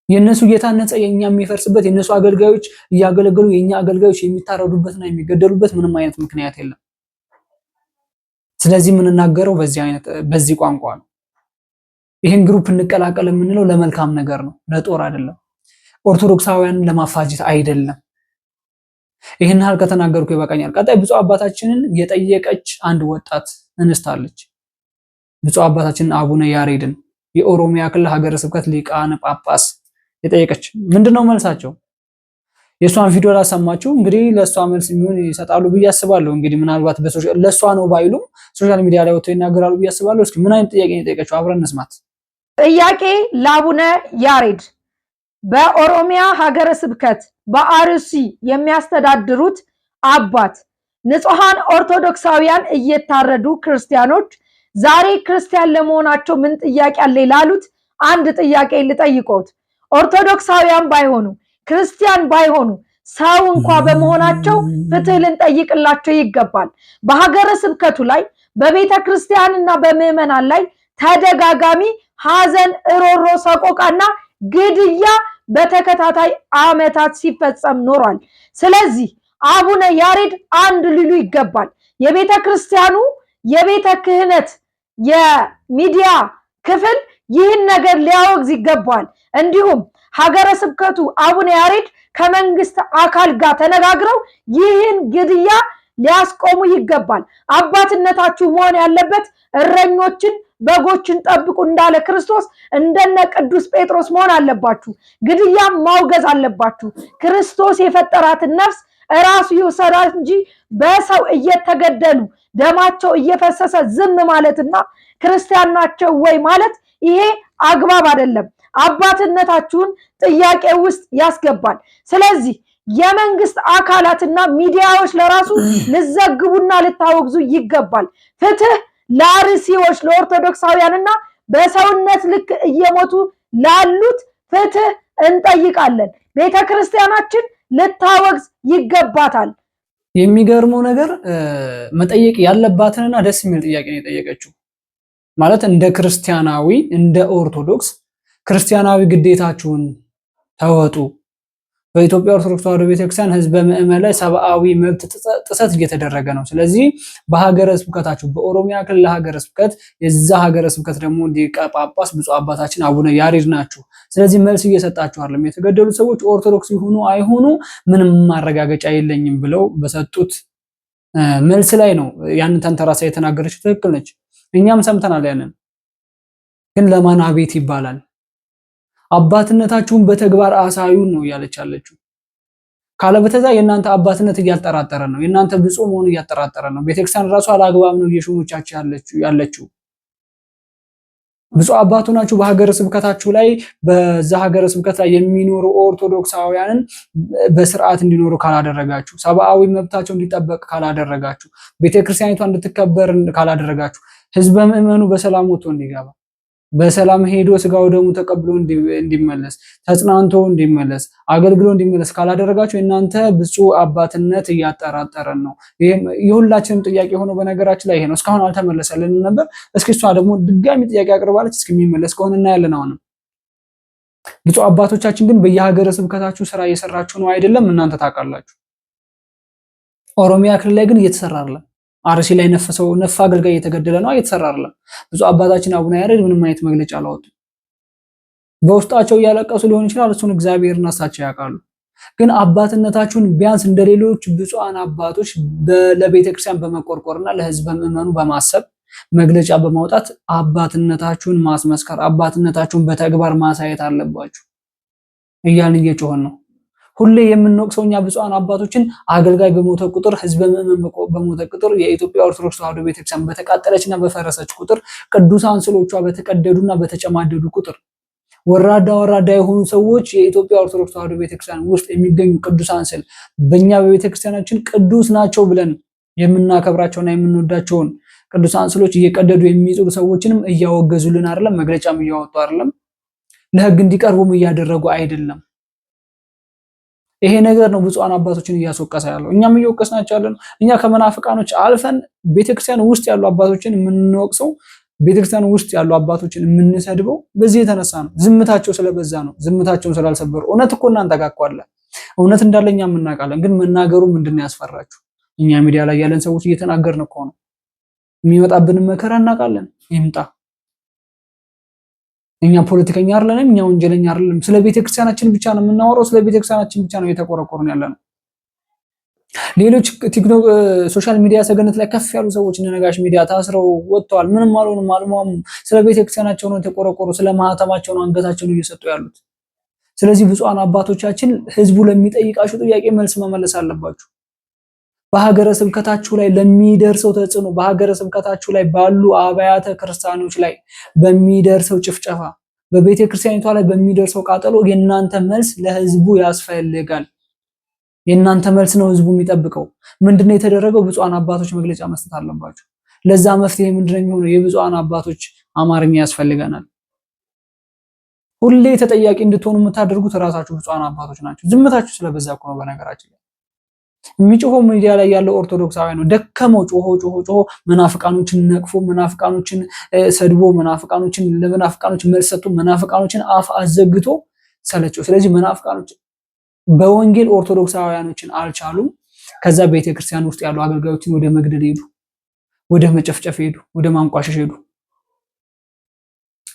የነሱ እየታነጸ የኛ የሚፈርስበት የነሱ አገልጋዮች እያገለገሉ የኛ አገልጋዮች የሚታረዱበትና የሚገደሉበት ምንም አይነት ምክንያት የለም። ስለዚህ የምንናገረው በዚህ ቋንቋ ነው። ይህን ግሩፕ እንቀላቀል የምንለው ለመልካም ነገር ነው፣ ለጦር አይደለም። ኦርቶዶክሳውያንን ለማፋጀት አይደለም። ይህን ያህል ከተናገርኩ ይበቃኛል። ቀጣይ ብፁዕ አባታችንን የጠየቀች አንድ ወጣት እንስት አለች። ብፁዕ አባታችንን አቡነ ያሬድን የኦሮሚያ ክልል ሀገረ ስብከት ሊቃነ ጳጳስ የጠየቀች ምንድነው መልሳቸው? የሷን ቪዲዮ ላሰማችሁ። እንግዲህ ለሷ መልስ የሚሆን ይሰጣሉ ብዬ አስባለሁ። እንግዲህ ምናልባት ለሷ ነው ባይሉም ሶሻል ሚዲያ ላይ ወጥተው ይናገራሉ ብዬ አስባለሁ። እስኪ ምን አይነት ጥያቄ ነው የጠየቀችው? አብረን እንስማት። ጥያቄ ለአቡነ ያሬድ በኦሮሚያ ሀገረ ስብከት በአርሲ የሚያስተዳድሩት አባት ንጹሃን ኦርቶዶክሳውያን እየታረዱ ክርስቲያኖች ዛሬ ክርስቲያን ለመሆናቸው ምን ጥያቄ አለ ላሉት አንድ ጥያቄ ልጠይቆት። ኦርቶዶክሳውያን ባይሆኑ ክርስቲያን ባይሆኑ ሰው እንኳ በመሆናቸው ፍትህ ልንጠይቅላቸው ይገባል። በሀገረ ስብከቱ ላይ በቤተ ክርስቲያንና በምዕመናን ላይ ተደጋጋሚ ሐዘን፣ እሮሮ፣ ሰቆቃና ግድያ በተከታታይ ዓመታት ሲፈጸም ኖሯል። ስለዚህ አቡነ ያሬድ አንድ ሊሉ ይገባል። የቤተ ክርስቲያኑ የቤተ ክህነት የሚዲያ ክፍል ይህን ነገር ሊያወግዝ ይገባል። እንዲሁም ሀገረ ስብከቱ አቡነ ያሬድ ከመንግስት አካል ጋር ተነጋግረው ይህን ግድያ ሊያስቆሙ ይገባል። አባትነታችሁ መሆን ያለበት እረኞችን በጎችን ጠብቁ እንዳለ ክርስቶስ እንደነ ቅዱስ ጴጥሮስ መሆን አለባችሁ። ግድያም ማውገዝ አለባችሁ። ክርስቶስ የፈጠራትን ነፍስ እራሱ ይውሰዳት እንጂ በሰው እየተገደሉ ደማቸው እየፈሰሰ ዝም ማለትና ክርስቲያን ናቸው ወይ ማለት ይሄ አግባብ አይደለም። አባትነታችሁን ጥያቄ ውስጥ ያስገባል። ስለዚህ የመንግስት አካላትና ሚዲያዎች ለራሱ ልዘግቡና ልታወግዙ ይገባል። ፍትህ ለአርሲዎች ለኦርቶዶክሳውያንና በሰውነት ልክ እየሞቱ ላሉት ፍትህ እንጠይቃለን። ቤተክርስቲያናችን ልታወግዝ ይገባታል። የሚገርመው ነገር መጠየቅ ያለባትንና ደስ የሚል ጥያቄ ነው የጠየቀችው። ማለት እንደ ክርስቲያናዊ እንደ ኦርቶዶክስ ክርስቲያናዊ ግዴታችሁን ተወጡ። በኢትዮጵያ ኦርቶዶክስ ተዋሕዶ ቤተክርስቲያን ህዝበ ምዕመን ላይ ሰብአዊ መብት ጥሰት እየተደረገ ነው። ስለዚህ በሀገረ ስብከታችሁ በኦሮሚያ ክልል ሀገረ ስብከት የዛ ሀገረ ስብከት ደግሞ ሊቀ ጳጳስ ብፁዕ አባታችን አቡነ ያሬድ ናችሁ። ስለዚህ መልስ እየሰጣችሁ አይደለም። የተገደሉት ሰዎች ኦርቶዶክስ ይሁኑ አይሁኑ ምንም ማረጋገጫ የለኝም ብለው በሰጡት መልስ ላይ ነው ያንን ተንተራሳ የተናገረችው። ትክክል ነች። እኛም ሰምተናል። ያንን ግን ለማን አቤት ይባላል? አባትነታችሁን በተግባር አሳዩን ነው እያለች ያለችው። ካለበተዛ የእናንተ አባትነት እያልጠራጠረ ነው። የእናንተ ብፁዕ መሆኑ እያጠራጠረ ነው። ቤተክርስቲያን ራሱ አላግባብ ነው እየሾመቻችሁ ያለችው። ብፁዕ አባቱ ናችሁ። በሀገረ ስብከታችሁ ላይ በዛ ሀገረ ስብከት ላይ የሚኖሩ ኦርቶዶክሳውያንን በስርዓት እንዲኖሩ ካላደረጋችሁ፣ ሰብአዊ መብታቸው እንዲጠበቅ ካላደረጋችሁ፣ ቤተክርስቲያኒቷ እንድትከበር ካላደረጋችሁ፣ ህዝበ ምዕመኑ በሰላም ወጥቶ እንዲገባ በሰላም ሄዶ ስጋው ደሙ ተቀብሎ እንዲመለስ ተጽናንቶ እንዲመለስ አገልግሎ እንዲመለስ ካላደረጋችሁ የእናንተ ብፁዕ አባትነት እያጠራጠረን ነው። የሁላችንም ጥያቄ ሆኖ በነገራችን ላይ ይሄ ነው። እስካሁን አልተመለሰልንም ነበር። እስኪ እሷ ደግሞ ድጋሚ ጥያቄ አቅርባለች። እስኪሚመለስ ከሆነ እናያለን። አሁንም ብፁዕ አባቶቻችን ግን በየሀገረ ስብከታችሁ ስራ እየሰራችሁ ነው አይደለም? እናንተ ታውቃላችሁ። ኦሮሚያ ክልል ላይ ግን እየተሰራ አይደለም። አርሲ ላይ ነፍ አገልጋይ እየተገደለ ነው፣ እየተሰራ አይደለም። ብፁዕ አባታችን አቡነ ያሬድ ምንም አይነት መግለጫ አላወጡም። በውስጣቸው እያለቀሱ ሊሆን ይችላል። እሱን እግዚአብሔርና እሳቸው ያውቃሉ። ግን አባትነታችሁን ቢያንስ እንደሌሎች ብፁዓን አባቶች ለቤተክርስቲያን በመቆርቆርና ለህዝበ ምዕመኑ በማሰብ መግለጫ በማውጣት አባትነታችሁን ማስመስከር፣ አባትነታችሁን በተግባር ማሳየት አለባችሁ እያልን እየጮህን ነው። ሁሌ የምንወቅሰው እኛ ብፁዓን አባቶችን አገልጋይ በሞተ ቁጥር ህዝበ ምዕመን በሞተ ቁጥር የኢትዮጵያ ኦርቶዶክስ ተዋሕዶ ቤተክርስቲያን በተቃጠለችና በፈረሰች ቁጥር ቅዱሳን ስዕሎቿ በተቀደዱና በተጨማደዱ ቁጥር ወራዳ የሆኑ ሰዎች የኢትዮጵያ ኦርቶዶክስ ተዋሕዶ ቤተክርስቲያን ውስጥ የሚገኙ ቅዱሳን ስዕል በእኛ በቤተክርስቲያናችን ቅዱስ ናቸው ብለን የምናከብራቸውና የምንወዳቸውን ቅዱሳን ስዕሎች እየቀደዱ የሚጥሉ ሰዎችንም እያወገዙልን አይደለም፣ መግለጫም እያወጡ አይደለም፣ ለህግ እንዲቀርቡም እያደረጉ አይደለም። ይሄ ነገር ነው ብፁዓን አባቶችን እያስወቀሰ ያለው። እኛም እየወቀስናቸው ያለን። እኛ ከመናፍቃኖች አልፈን ቤተክርስቲያን ውስጥ ያሉ አባቶችን የምንወቅሰው፣ ቤተክርስቲያን ውስጥ ያሉ አባቶችን የምንሰድበው በዚህ የተነሳ ነው። ዝምታቸው ስለበዛ ነው። ዝምታቸውን ስላልሰበሩ። እውነት እኮ እናንተ ጋር እኮ አለ። እውነት እንዳለ እኛም እናውቃለን። ግን መናገሩ ምንድን ነው ያስፈራችሁ? እኛ ሚዲያ ላይ ያለን ሰዎች እየተናገርን እኮ ነው። የሚመጣብንን መከራ እናውቃለን። ይምጣ። እኛ ፖለቲከኛ አይደለንም፣ እኛ ወንጀለኛ አይደለንም። ስለ ቤተክርስቲያናችን ብቻ ነው የምናወራው። ስለ ቤተክርስቲያናችን ብቻ ነው እየተቆረቆርን ያለነው። ሌሎች ቲክቶክ ሶሻል ሚዲያ ሰገነት ላይ ከፍ ያሉ ሰዎች እነ ነጋሽ ሚዲያ ታስረው ወጥተዋል። ምንም አልሆኑም፣ አልሟሙም። ስለ ቤተክርስቲያናቸው ነው የተቆረቆሩ፣ ስለ ማህተማቸው ነው አንገታቸውን እየሰጡ ያሉት። ስለዚህ ብፁዓን አባቶቻችን ህዝቡ ለሚጠይቃችሁ ጥያቄ መልስ መመለስ አለባችሁ። በሀገረ ስብከታችሁ ላይ ለሚደርሰው ተጽዕኖ፣ በሀገረ ስብከታችሁ ላይ ባሉ አብያተ ክርስቲያኖች ላይ በሚደርሰው ጭፍጨፋ፣ በቤተ ክርስቲያኒቷ ላይ በሚደርሰው ቃጠሎ የእናንተ መልስ ለህዝቡ ያስፈልጋል። የእናንተ መልስ ነው ህዝቡ የሚጠብቀው። ምንድነው የተደረገው? ብፁዓን አባቶች መግለጫ መስጠት አለባቸው። ለዛ መፍትሄ ምንድነው የሚሆነው? የብፁዓን አባቶች አማርኛ ያስፈልገናል። ሁሌ ተጠያቂ እንድትሆኑ የምታደርጉት ራሳችሁ ብፁዓን አባቶች ናቸው። ዝምታችሁ ስለበዛ እኮ ነው በነገራችን ላይ የሚጮሆ ሚዲያ ላይ ያለው ኦርቶዶክሳውያን ነው። ደከመው ጮሆ መናፍቃኖችን ነቅፎ መናፍቃኖችን ሰድቦ መናፍቃኖችን ለመናፍቃኖች መልስ ሰጥቶ መናፍቃኖችን አፍ አዘግቶ ሰለቸው። ስለዚህ መናፍቃኖች በወንጌል ኦርቶዶክሳውያኖችን አልቻሉም። ከዛ ቤተክርስቲያን ውስጥ ያሉ አገልጋዮችን ወደ መግደል ሄዱ፣ ወደ መጨፍጨፍ ሄዱ፣ ወደ ማንቋሸሽ ሄዱ።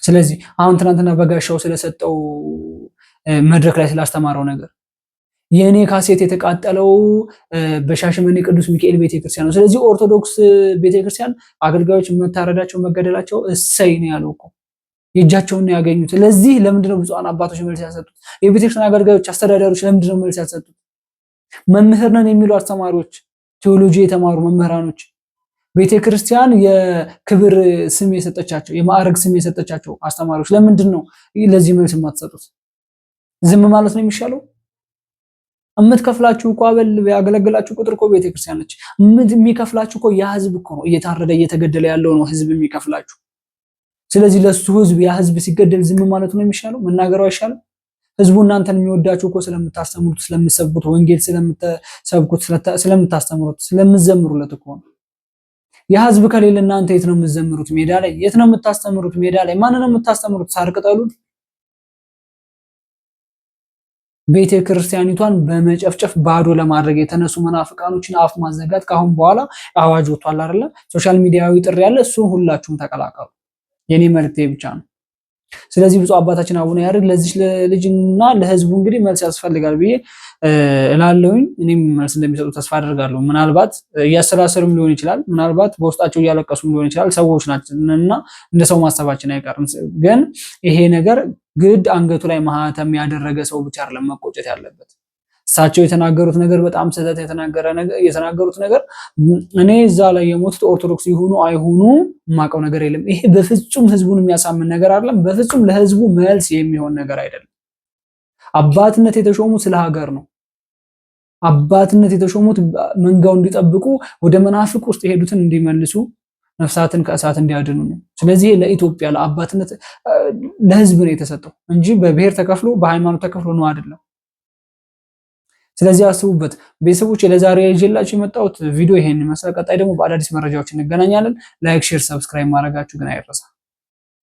ስለዚህ አሁን ትናንትና በጋሻው ስለሰጠው መድረክ ላይ ስላስተማረው ነገር የኔ ካሴት የተቃጠለው በሻሸመኔ ቅዱስ ሚካኤል ቤተክርስቲያን ነው። ስለዚህ ኦርቶዶክስ ቤተክርስቲያን አገልጋዮች መታረዳቸው መገደላቸው እሰይ ነው ያለው እኮ የእጃቸውን ነው ያገኙት። ስለዚህ ለምንድነው ብፁዓን አባቶች መልስ ያልሰጡት? የቤተክርስቲያን አገልጋዮች አስተዳዳሪዎች ለምንድነው መልስ ያልሰጡት? መምህር ነን የሚሉ አስተማሪዎች፣ ቴዎሎጂ የተማሩ መምህራኖች፣ ቤተክርስቲያን የክብር ስም የሰጠቻቸው የማዕረግ ስም የሰጠቻቸው አስተማሪዎች ለምንድን ነው ለዚህ መልስ የማትሰጡት? ዝም ማለት ነው የሚሻለው? እምትከፍላችሁ እኮ አበል ያገለግላችሁ ቁጥር እኮ ቤተክርስቲያን ነች። የሚከፍላችሁ እኮ ያ ህዝብ እኮ ነው፣ እየታረደ እየተገደለ ያለው ነው ህዝብ የሚከፍላችሁ። ስለዚህ ለሱ ህዝብ ያ ህዝብ ሲገደል ዝም ማለት ነው የሚሻለው? መናገሩ አይሻልም? ህዝቡ እናንተን የሚወዳችሁ እኮ ስለምታስተምሩት፣ ስለምትሰብኩት፣ ወንጌል ስለምትሰብኩት፣ ስለምታስተምሩት፣ ስለምትዘምሩለት እኮ ነው። ያ ህዝብ ከሌለ እናንተ የት ነው የምትዘምሩት? ሜዳ ላይ። የት ነው የምታስተምሩት? ሜዳ ላይ። ማንን ነው የምታስተምሩት? ሳር ቅጠሉን? ቤተ ክርስቲያኒቷን በመጨፍጨፍ ባዶ ለማድረግ የተነሱ መናፍቃኖችን አፍ ማዘጋት ካሁን በኋላ አዋጅ ወጥቷል አይደለ? ሶሻል ሚዲያዊ ጥሪ ያለ እሱን ሁላችሁም ተቀላቀሉ። የኔ መልእክቴ ብቻ ነው። ስለዚህ ብፁዕ አባታችን አቡነ ያሬድ ለዚህ ለልጅና ለህዝቡ እንግዲህ መልስ ያስፈልጋል ብዬ እላለሁኝ። እኔም መልስ እንደሚሰጡ ተስፋ አደርጋለሁ። ምናልባት እያሰላሰሉም ሊሆን ይችላል፣ ምናልባት በውስጣቸው እያለቀሱም ሊሆን ይችላል። ሰዎች ናቸውና እንደ ሰው ማሰባችን አይቀርም። ግን ይሄ ነገር ግድ አንገቱ ላይ ማህተም ያደረገ ሰው ብቻ አይደለም መቆጨት ያለበት። እሳቸው የተናገሩት ነገር በጣም ስህተት የተናገሩት ነገር እኔ እዛ ላይ የሞቱት ኦርቶዶክስ ይሁኑ አይሁኑ የማውቀው ነገር የለም። ይሄ በፍጹም ህዝቡን የሚያሳምን ነገር አይደለም። በፍጹም ለህዝቡ መልስ የሚሆን ነገር አይደለም። አባትነት የተሾሙት ስለ ሀገር ነው። አባትነት የተሾሙት መንጋው እንዲጠብቁ፣ ወደ መናፍቅ ውስጥ የሄዱትን እንዲመልሱ፣ ነፍሳትን ከእሳት እንዲያድኑ ነው። ስለዚህ ለኢትዮጵያ ለአባትነት ለህዝብ ነው የተሰጠው እንጂ በብሔር ተከፍሎ በሃይማኖት ተከፍሎ ነው አይደለም። ስለዚህ አስቡበት ቤተሰቦች። ለዛሬ ይዤላችሁ የመጣሁት ቪዲዮ ይሄን ይመስላል። ቀጣይ ደግሞ በአዳዲስ መረጃዎች እንገናኛለን። ላይክ፣ ሼር፣ ሰብስክራይብ ማድረጋችሁ ግን አይረሳ።